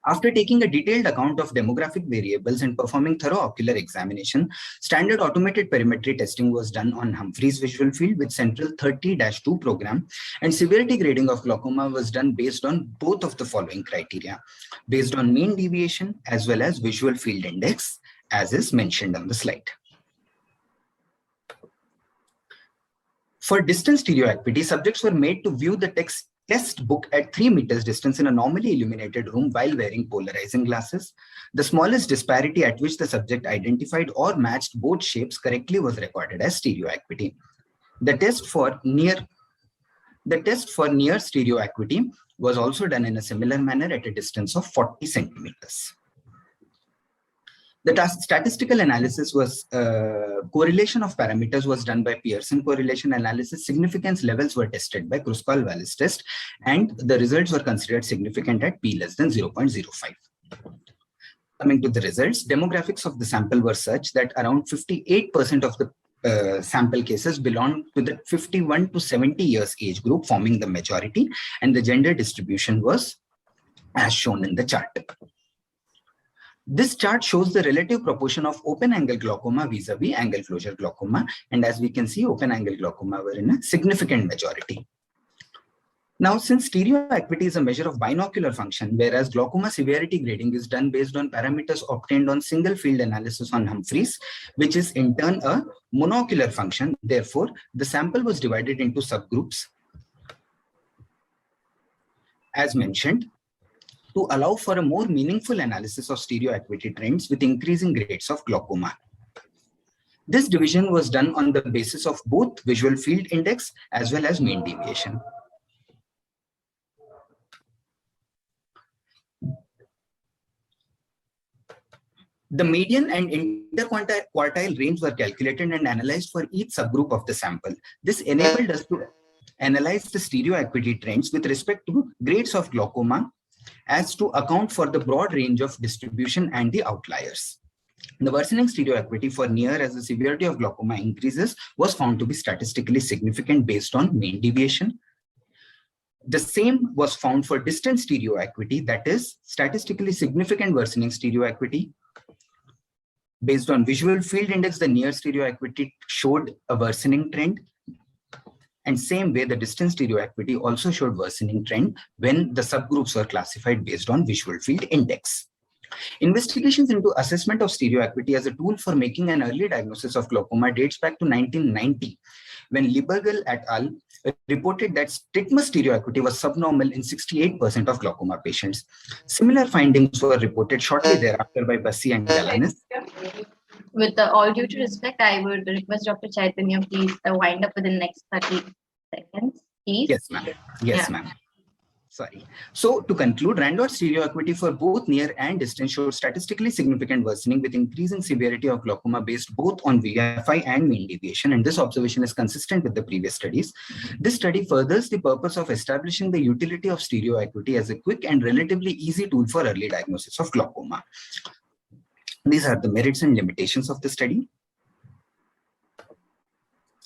After taking a detailed account of demographic variables and performing thorough ocular examination, standard automated perimetry testing was done on Humphrey's visual field with Central 30-2 program, and severity grading of glaucoma was done based on both of the following criteria, based on mean deviation as well as visual field index, as is mentioned on the slide. For distance stereoacuity, subjects were made to view the text test book at 3 meters distance in a normally illuminated room while wearing polarizing glasses. The smallest disparity at which the subject identified or matched both shapes correctly was recorded as stereoacuity. The test for near stereoacuity was also done in a similar manner at a distance of 40 centimeters. The statistical analysis was correlation of parameters was done by Pearson correlation analysis. Significance levels were tested by Kruskal-Wallis test, and the results were considered significant at p less than 0.05. Coming to the results, demographics of the sample were such that around 58% of the sample cases belonged to the 51 to 70 years age group, forming the majority, and the gender distribution was as shown in the chart. This chart shows the relative proportion of open angle glaucoma vis-a-vis angle closure glaucoma, and as we can see, open angle glaucoma were in a significant majority. Now, since stereoacuity is a measure of binocular function, whereas glaucoma severity grading is done based on parameters obtained on single field analysis on Humphreys, which is in turn a monocular function, therefore, the sample was divided into subgroups, as mentioned, to allow for a more meaningful analysis of stereoacuity trends with increasing grades of glaucoma. This division was done on the basis of both visual field index as well as mean deviation. The median and interquartile range were calculated and analyzed for each subgroup of the sample. This enabled us to analyze the stereoacuity trends with respect to grades of glaucoma as to account for the broad range of distribution and the outliers. The worsening stereoacuity for near as the severity of glaucoma increases was found to be statistically significant based on mean deviation. The same was found for distant stereoacuity, that is statistically significant worsening stereoacuity. Based on visual field index, the near stereoacuity showed a worsening trend. And same way, the distance stereoacuity also showed worsening trend when the subgroups were classified based on visual field index. Investigations into assessment of stereoacuity as a tool for making an early diagnosis of glaucoma dates back to 1990, when Liebergel et al. Reported that tritmus stereoacuity was subnormal in 68% of glaucoma patients. Similar findings were reported shortly thereafter by Bassi and Galanis. With all due to respect, I would request Dr. Chaitanya, please wind up within the next 30 seconds, please. Yes, ma'am. Yes, ma'am. Sorry. So to conclude, Randolph stereoacuity for both near and distance showed statistically significant worsening with increasing severity of glaucoma based both on VFI and mean deviation. And this observation is consistent with the previous studies. This study furthers the purpose of establishing the utility of stereoacuity as a quick and relatively easy tool for early diagnosis of glaucoma. These are the merits and limitations of the study.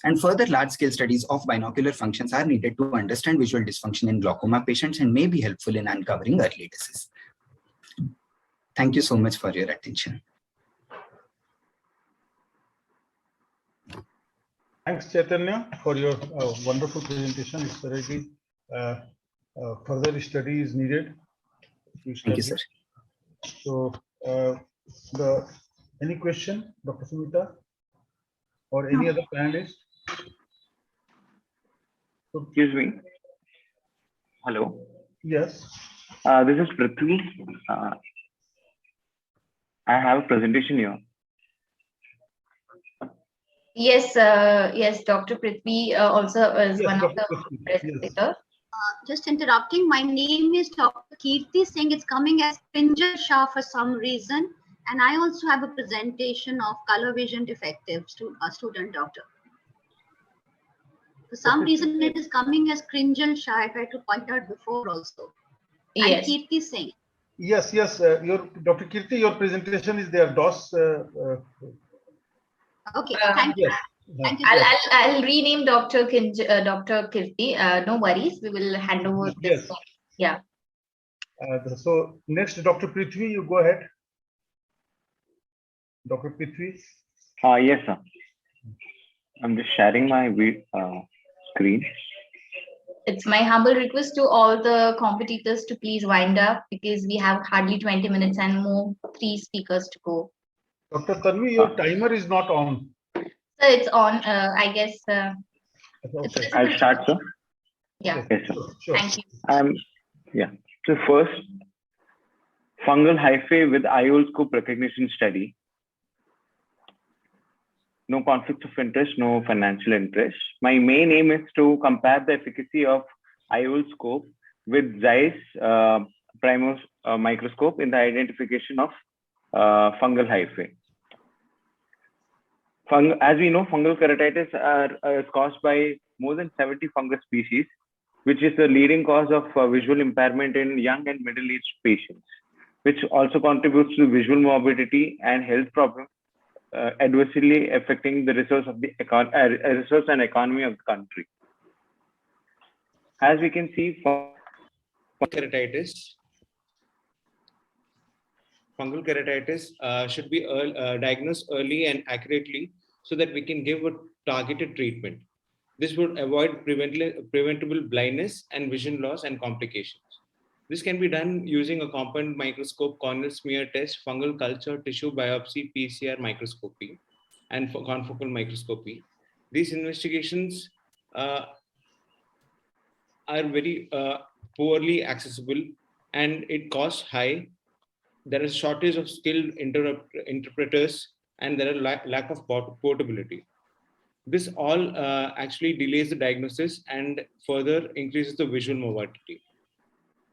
And further large-scale studies of binocular functions are needed to understand visual dysfunction in glaucoma patients and may be helpful in uncovering early disease. Thank you so much for your attention. Thanks, Chaitanya, for your wonderful presentation. It's already further study is needed. Thank you, sir. So, any question, Dr. Sumita, or any other panelist? Excuse me. Hello. Yes. This is Prithvi. I have a presentation here. Yes, yes, Dr. Prithvi also is one of the presenters. Just interrupting, my name is Dr. Kirti Singh. It's coming as Pinjal Shah for some reason. And I also have a presentation of color vision defective student doctor. For some reason, it is coming as Krinjal Shah. I tried to point out before also. Yes. And Kirti Singh. Yes, yes. Your Dr. Kirti, your presentation is there. DOS. Okay, thank you. Yes. Thank you. I'll rename Dr. Kirti. No worries. We will hand over this. Yes. Yeah. So next, Dr. Prithvi, you go ahead. Dr. Prithvi. Yes, sir. I'm just sharing my screen. It's my humble request to all the competitors to please wind up because we have hardly 20 minutes and more 3 speakers to go. Dr. Tanvi, your timer is not on. So it's on, I guess. Okay. I'll start, sir. Yeah. Yes, sir. Sure. Thank you. Yeah. So first, fungal hyphae with iolscope recognition study. No conflicts of interest, no financial interest. My main aim is to compare the efficacy of iolscope with Zeiss Primos microscope in the identification of fungal hyphae. As we know, fungal keratitis is caused by more than 70 fungus species, which is the leading cause of visual impairment in young and middle-aged patients, which also contributes to visual morbidity and health problems, adversely affecting the resource of the resource and economy of the country. As we can see, fungal keratitis should be diagnosed early and accurately so that we can give a targeted treatment. This would avoid preventable blindness and vision loss and complications. This can be done using a compound microscope, corneal smear test, fungal culture, tissue biopsy, PCR microscopy, and confocal microscopy. These investigations are very poorly accessible and it costs high. There is shortage of skilled interpreters and there are lack of portability. This all actually delays the diagnosis and further increases the visual morbidity.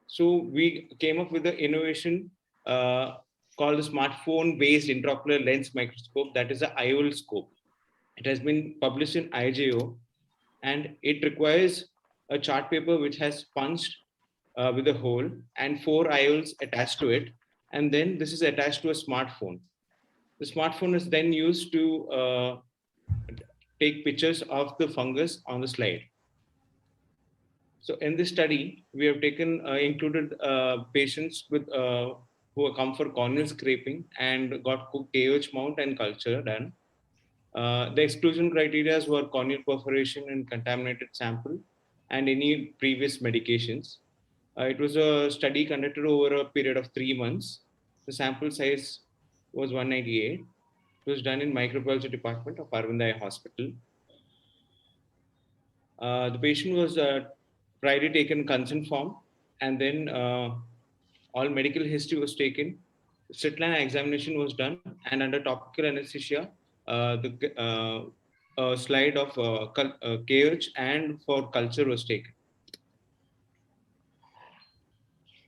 So we came up with an innovation called the smartphone-based intraocular lens microscope, that is the iolscope. It has been published in IJO and it requires a chart paper which has punched with a hole and 4 iols attached to it. And then this is attached to a smartphone. The smartphone is then used to take pictures of the fungus on the slide. So in this study, we have included patients with who have come for corneal scraping and got KOH mount and culture done. The exclusion criteria were corneal perforation and contaminated sample and any previous medications. It was a study conducted over a period of 3 months. The sample size was 198. It was done in microbiology department of Aravind Eye Hospital. The patient was priorly taken consent form, and then all medical history was taken. Slit line examination was done, and under topical anesthesia, the slide of KOH and for culture was taken.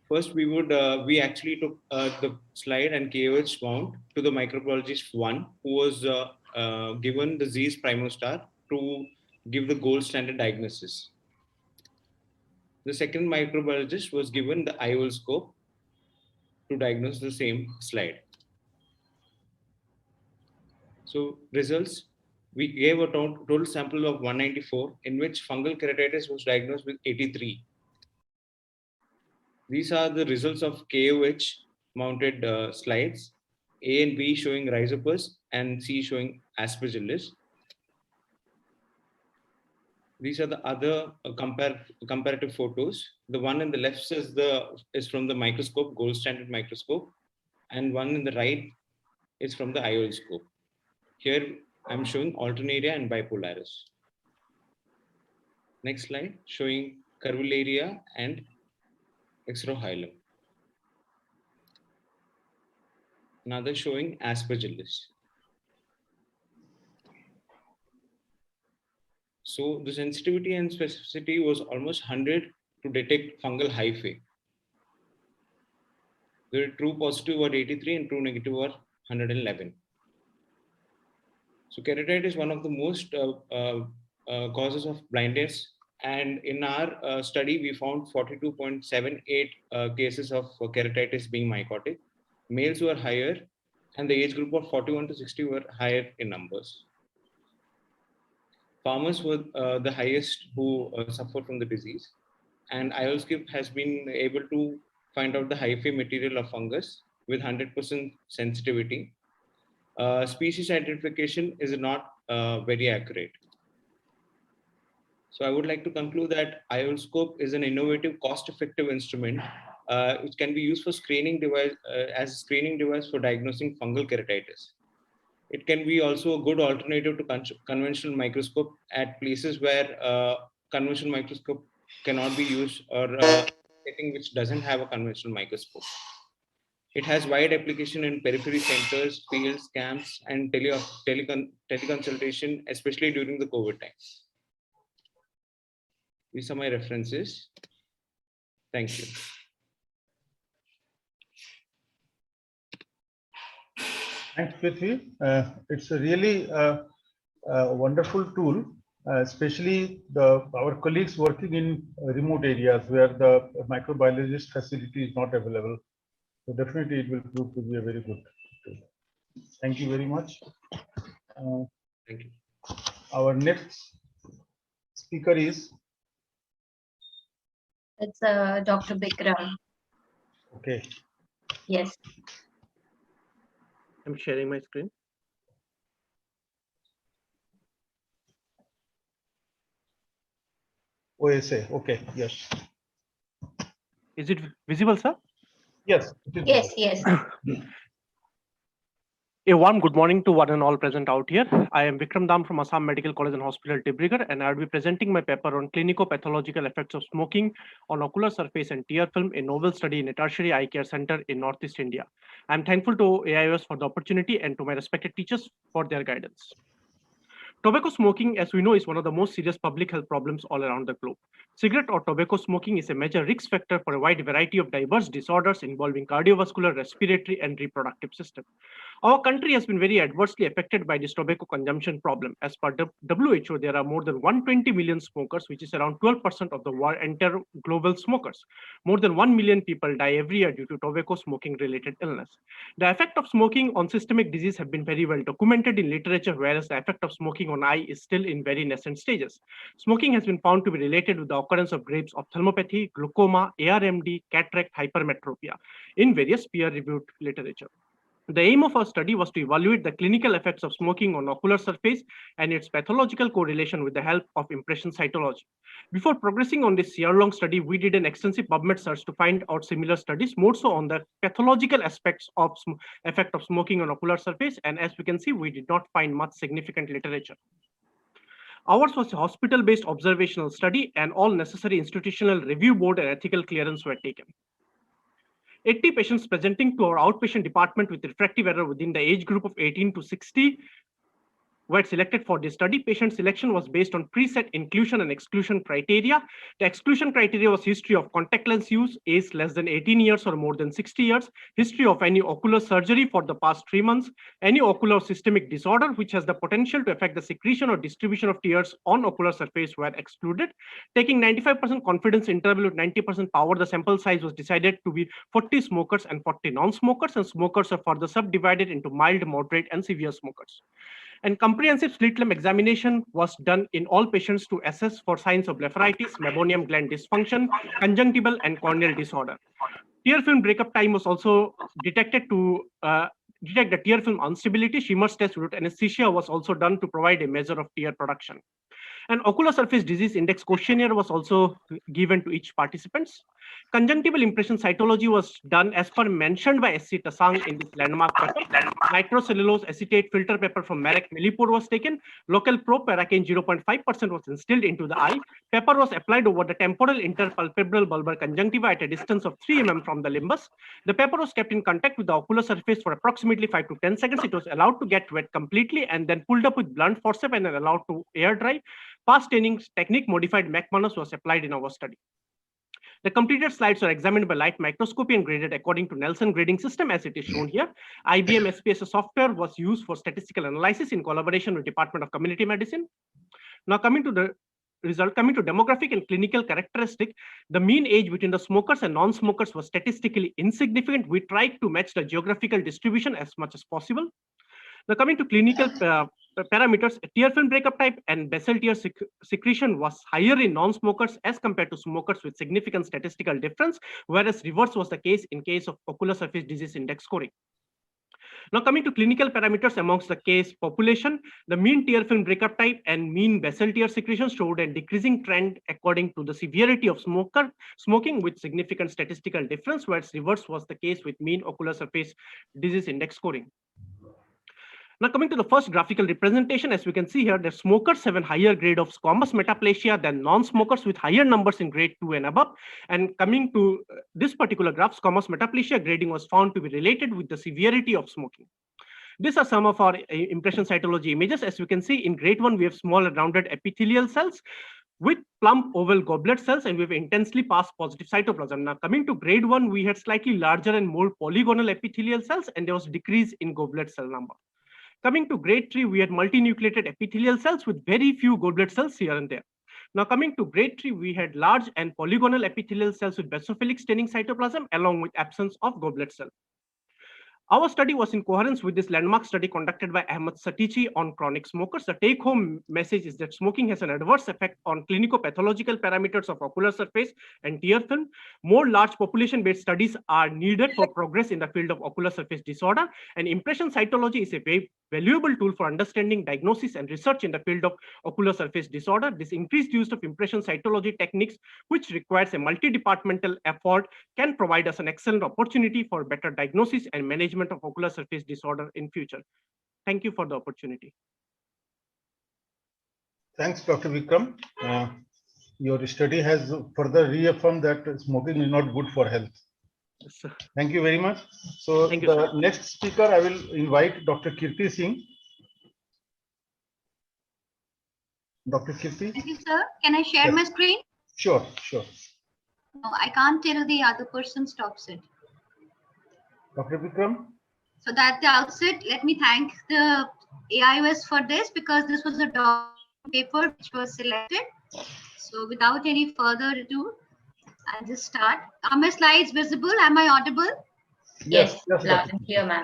First, we actually took the slide and KOH mount to the microbiologist 1, who was given the Zeiss Primostar to give the gold standard diagnosis. The second microbiologist was given the iolscope to diagnose the same slide. So results, we gave a total sample of 194, in which fungal keratitis was diagnosed with 83. These are the results of KOH mounted slides, A and B showing Rhizopus and C showing Aspergillus. These are the other comparative photos. The one in the left is from the microscope, gold standard microscope, and one in the right is from the iolscope. Here I'm showing alternaria and bipolaris. Next slide, showing curvularia and extraohilum. Another showing Aspergillus. So the sensitivity and specificity was almost 100 to detect fungal hyphae. The true positive were 83 and true negative were 111. So keratitis is one of the most causes of blindness. And in our study, we found 42.78 cases of keratitis being mycotic. Males were higher, and the age group of 41 to 60 were higher in numbers. Farmers were the highest who suffered from the disease. And iolscope has been able to find out the hyphae material of fungus with 100% sensitivity. Species identification is not very accurate. So I would like to conclude that iolscope is an innovative, cost-effective instrument which can be used for screening device as a screening device for diagnosing fungal keratitis. It can be also a good alternative to conventional microscope at places where conventional microscope cannot be used, or setting which doesn't have a conventional microscope. It has wide application in periphery centers, fields, camps, and teleconsultation, especially during the COVID time. These are my references. Thank you. Thanks, Prithvi. It's a really wonderful tool, especially our colleagues working in remote areas where the microbiologist facility is not available. So definitely it will prove to be a very good tool. Thank you very much. Thank you. Our next speaker is? It's Dr. Bikram. Okay. Yes. I'm sharing my screen. OSA. Okay. Yes. Is it visible, sir? Yes. Yes. Yes. A warm good morning to one and all present out here. I am Vikram Dam from Assam Medical College and Hospital, Dibrugarh, and I will be presenting my paper on clinico-pathological effects of smoking on ocular surface and tear film, a novel study in a tertiary eye care center in Northeast India. I am thankful to AIOS for the opportunity and to my respected teachers for their guidance. Tobacco smoking, as we know, is one of the most serious public health problems all around the globe. Cigarette or tobacco smoking is a major risk factor for a wide variety of diverse disorders involving cardiovascular, respiratory, and reproductive system. Our country has been very adversely affected by this tobacco consumption problem. As per WHO, there are more than 120 million smokers, which is around 12% of the entire global smokers. More than 1 million people die every year due to tobacco smoking related illness. The effect of smoking on systemic disease have been very well documented in literature, whereas the effect of smoking on eye is still in very nascent stages. Smoking has been found to be related with the occurrence of grapes ophthalmopathy, glaucoma, ARMD, cataract, hypermetropia in various peer-reviewed literature. The aim of our study was to evaluate the clinical effects of smoking on ocular surface and its pathological correlation with the help of impression cytology. Before progressing on this year-long study, we did an extensive PubMed search to find out similar studies, more so on the pathological aspects of effect of smoking on ocular surface. And as we can see, we did not find much significant literature. Ours was a hospital-based observational study, and all necessary institutional review board and ethical clearance were taken. 80 patients presenting to our outpatient department with refractive error within the age group of 18 to 60 were selected for this study. Patient selection was based on preset inclusion and exclusion criteria. The exclusion criteria was history of contact lens use, age less than 18 years or more than 60 years, history of any ocular surgery for the past 3 months, any ocular systemic disorder which has the potential to affect the secretion or distribution of tears on ocular surface were excluded. Taking 95% confidence interval with 90% power, the sample size was decided to be 40 smokers and 40 non-smokers, and smokers are further subdivided into mild, moderate, and severe smokers. And comprehensive slit lamp examination was done in all patients to assess for signs of blepharitis, meibomian gland dysfunction, conjunctival and corneal disorder. Tear film breakup time was also detected to detect the tear film instability. Schimmer's test with anesthesia was also done to provide a measure of tear production. An ocular surface disease index questionnaire was also given to each participants. Conjunctival impression cytology was done as per mentioned by SC Tasang in this landmark paper. Nitrocellulose acetate filter paper from Marek Millipur was taken. Local proparacaine 0.5% was instilled into the eye. Paper was applied over the temporal interpalpebral bulbar conjunctiva at a distance of 3 mm from the limbus. The paper was kept in contact with the ocular surface for approximately 5 to 10 seconds. It was allowed to get wet completely and then pulled up with blunt forceps and then allowed to air dry. Fast staining technique modified McManus was applied in our study. The completed slides are examined by light microscopy and graded according to Nelson grading system as it is shown here. IBM SPSS software was used for statistical analysis in collaboration with Department of Community Medicine. Now coming to the result, coming to demographic and clinical characteristic, the mean age between the smokers and non-smokers was statistically insignificant. We tried to match the geographical distribution as much as possible. Now coming to clinical parameters, tear film breakup type and basal tear secretion was higher in non-smokers as compared to smokers with significant statistical difference, whereas reverse was the case in case of ocular surface disease index scoring. Now coming to clinical parameters amongst the case population, the mean tear film breakup type and mean basal tear secretion showed a decreasing trend according to the severity of smoking with significant statistical difference, whereas reverse was the case with mean ocular surface disease index scoring. Now coming to the first graphical representation, as we can see here, that smokers have a higher grade of squamous metaplasia than non-smokers with higher numbers in grade 2 and above. And coming to this particular graph, squamous metaplasia grading was found to be related with the severity of smoking. These are some of our impression cytology images. As we can see, in grade 1, we have small and rounded epithelial cells with plump oval goblet cells, and we have intensely past positive cytoplasm. Now coming to grade 1, we had slightly larger and more polygonal epithelial cells, and there was decrease in goblet cell number. Coming to grade 3, we had multinucleated epithelial cells with very few goblet cells here and there. Now coming to grade 3, we had large and polygonal epithelial cells with basophilic staining cytoplasm along with absence of goblet cell. Our study was in coherence with this landmark study conducted by Ahmed Satichi on chronic smokers. The take-home message is that smoking has an adverse effect on clinico-pathological parameters of ocular surface and tear film. More large population-based studies are needed for progress in the field of ocular surface disorder, and impression cytology is a very valuable tool for understanding, diagnosis, and research in the field of ocular surface disorder. This increased use of impression cytology techniques, which requires a multi-departmental effort, can provide us an excellent opportunity for better diagnosis and management of ocular surface disorder in future. Thank you for the opportunity. Thanks, Dr. Vikram. Your study has further reaffirmed that smoking is not good for health. Yes, sir. Thank you very much. So Thank you, the sir. next speaker, I will invite Dr. Kirti Singh. Dr. Kirti? Thank you, sir. Can I share my screen? Sure, sure. No, I can't tell the other person stops it. Dr. Vikram? So at the outset, let me thank the AIOS for this, because this was a paper which was selected. So without any further ado, I'll just start. Are my slides visible? Am I audible? Yes, loud and clear, ma'am.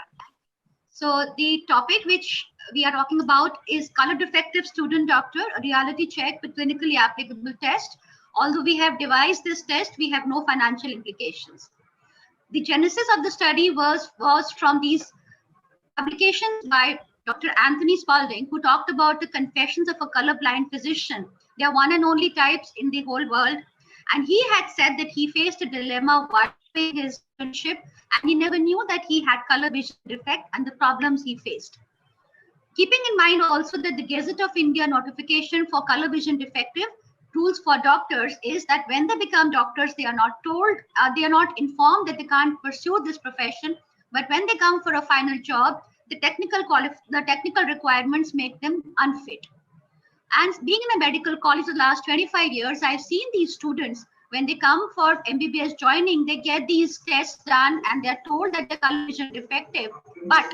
So the topic which we are talking about is color defective student doctor, a reality check with clinically applicable test. Although we have devised this test, we have no financial implications. The genesis of the study was from these publications by Dr. Anthony Spalding, who talked about the confessions of a colorblind physician. They are one and only types in the whole world. And he had said that he faced a dilemma while doing his internship, and he never knew that he had color vision defect and the problems he faced. Keeping in mind also that the Gazette of India notification for color vision defective tools for doctors is that when they become doctors, they are not told, they are not informed that they can't pursue this profession. But when they come for a final job, the technical requirements make them unfit. And being in a medical college the last 25 years, I've seen these students, when they come for MBBS joining, they get these tests done and they're told that they're color vision defective. But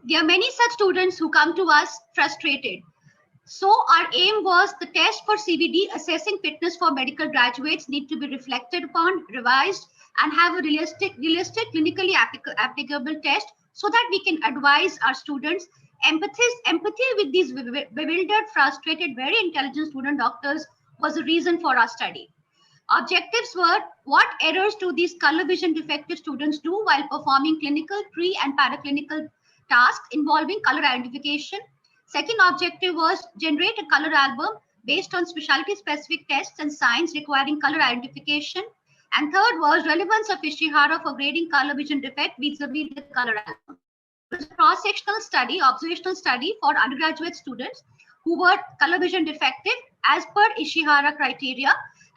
there are many such students who come to us frustrated. So our aim was the test for CVD assessing fitness for medical graduates need to be reflected upon, revised, and have a realistic clinically applicable test so that we can advise our students. Empathy with these bewildered, frustrated, very intelligent student doctors was the reason for our study. Objectives were, what errors do these color vision defective students do while performing clinical, pre and paraclinical tasks involving color identification? Second objective was generate a color album based on specialty specific tests and signs requiring color identification. And third was relevance of Ishihara for grading color vision defect vis-a-vis the color album. It was a cross-sectional study, observational study for undergraduate students who were color vision defective as per Ishihara criteria,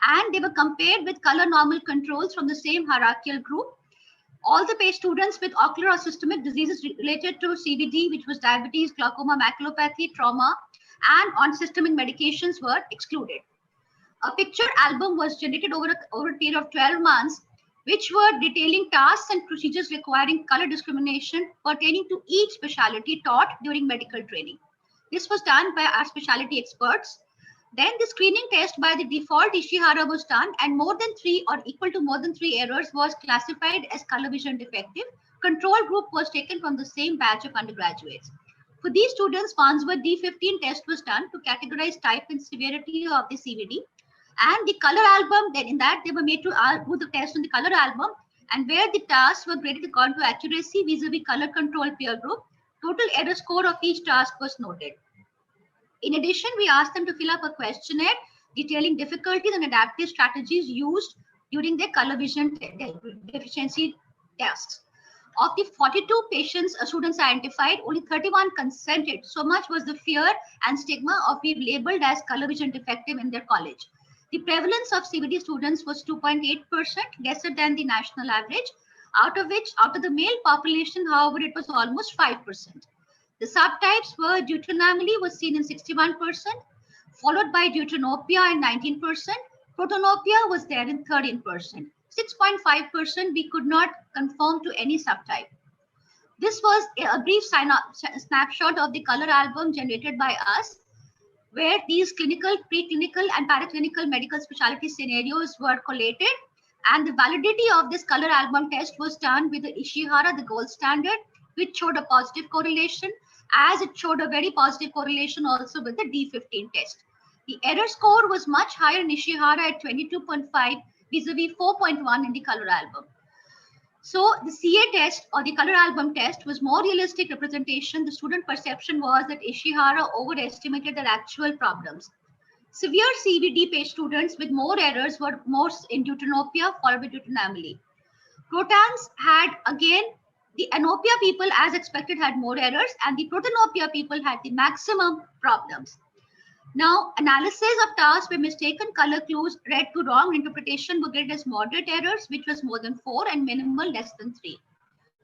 and they were compared with color normal controls from the same hierarchical group. All the students with ocular or systemic diseases related to CVD, which was diabetes, glaucoma, maculopathy, trauma, and on systemic medications were excluded. A picture album was generated over a period of 12 months, which were detailing tasks and procedures requiring color discrimination pertaining to each specialty taught during medical training. This was done by our specialty experts. Then the screening test by the default Ishihara was done, and more than 3 or equal to more than 3 errors was classified as color vision defective. Control group was taken from the same batch of undergraduates. For these students, Farnsworth D15 test was done to categorize type and severity of the CVD. And the color album, then in that they were made to do the test on the color album, and where the tasks were graded according to accuracy vis-a-vis color control peer group. Total error score of each task was noted. In addition, we asked them to fill up a questionnaire detailing difficulties and adaptive strategies used during their color vision deficiency tasks. Of the 42 patients students identified, only 31 consented. So much was the fear and stigma of being labeled as color vision defective in their college. The prevalence of CVD students was 2.8%, lesser than the national average, out of the male population, however, it was almost 5%. The subtypes were deuteranomaly was seen in 61%, followed by deuteranopia in 19%, protanopia was there in 13%. 6.5% we could not conform to any subtype. This was a brief snapshot of the color album generated by us, where these clinical, preclinical, and paraclinical medical specialty scenarios were collated, and the validity of this color album test was done with the Ishihara, the gold standard, which showed a positive correlation, as it showed a very positive correlation also with the D15 test. The error score was much higher in Ishihara at 22.5 vis-a-vis 4.1 in the color album. So the CA test or the color album test was more realistic representation. The student perception was that Ishihara overestimated their actual problems. Severe CVD students with more errors were more in deuteranopia followed by deuteranomaly. Protans had, again, the anopia people as expected had more errors, and the protanopia people had the maximum problems. Now, analysis of tasks where mistaken color clues read to wrong interpretation were graded as moderate errors, which was more than 4, and minimal less than 3.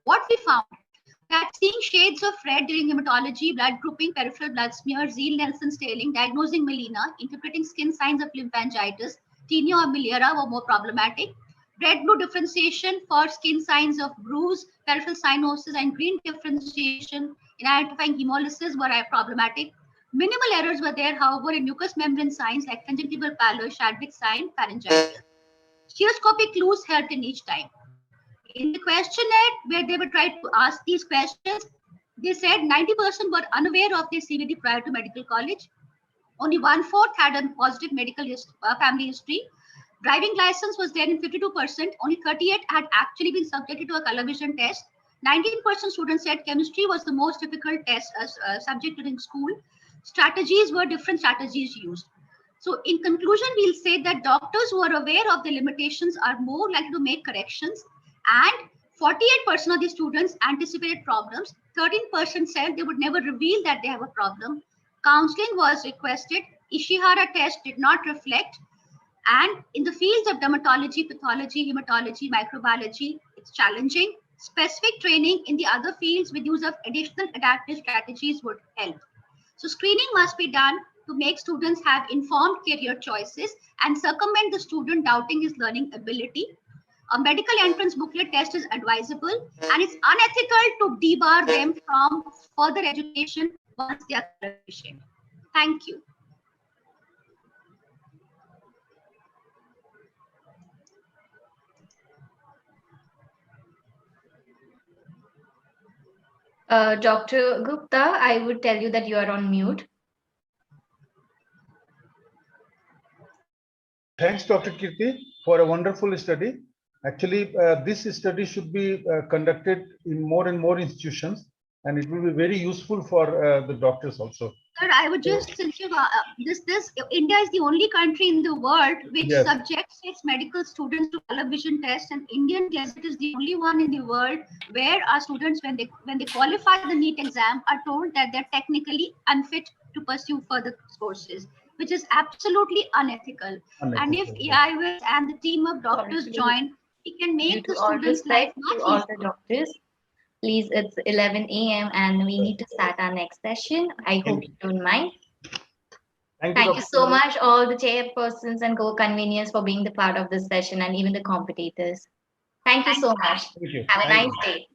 What we found, that seeing shades of red during hematology, blood grouping, peripheral blood smear, Ziehl-Neelsen staling, diagnosing melena, interpreting skin signs of lymphangitis, tinea or miliaria were more problematic. Red-blue differentiation for skin signs of bruise, peripheral cyanosis, and green differentiation in identifying hemolysis were problematic. Minimal errors were there, however, in mucous membrane signs like conjunctival pallor, Chadwick sign, pharyngitis. Stereoscopic clues helped in each time. In the questionnaire, where they were trying to ask these questions, they said 90% were unaware of their CVD prior to medical college. Only 1/4 had a positive medical family history. Driving license was there in 52%. Only 38 had actually been subjected to a color vision test. 19% students said chemistry was the most difficult test subject during school. Strategies were different strategies used. So in conclusion, we'll say that doctors who are aware of the limitations are more likely to make corrections, and 48% of the students anticipated problems. 13% said they would never reveal that they have a problem. Counseling was requested. Ishihara test did not reflect. And in the fields of dermatology, pathology, hematology, microbiology, it's challenging. Specific training in the other fields with use of additional adaptive strategies would help. So screening must be done to make students have informed career choices and circumvent the student doubting his learning ability. A medical entrance booklet test is advisable, and it's unethical to debar them from further education once they are proficient. Thank you. Dr. Gupta, I would tell you that you are on mute. Thanks, Dr. Kirti, for a wonderful study. Actually, this study should be conducted in more and more institutions, and it will be very useful for the doctors also. Sir, I would just, since you India is the only country in the world which Yes. subjects its medical students to color vision tests, and Indian Gazette is the only one in the world where our students, when they qualify the NEET exam, are told that they're technically unfit to pursue further courses, which is absolutely unethical. And if EIWS and the team of doctors join, we can make the students' life much to all easier. the doctors. Please, it's 11 a.m. and we need to start our next session. I hope you don't mind. Thank you Dr. so much, all the chairpersons and co-conveners, for being the part of this session, and even the competitors. Thank you so much. Thank you. Have a Thank nice you. day.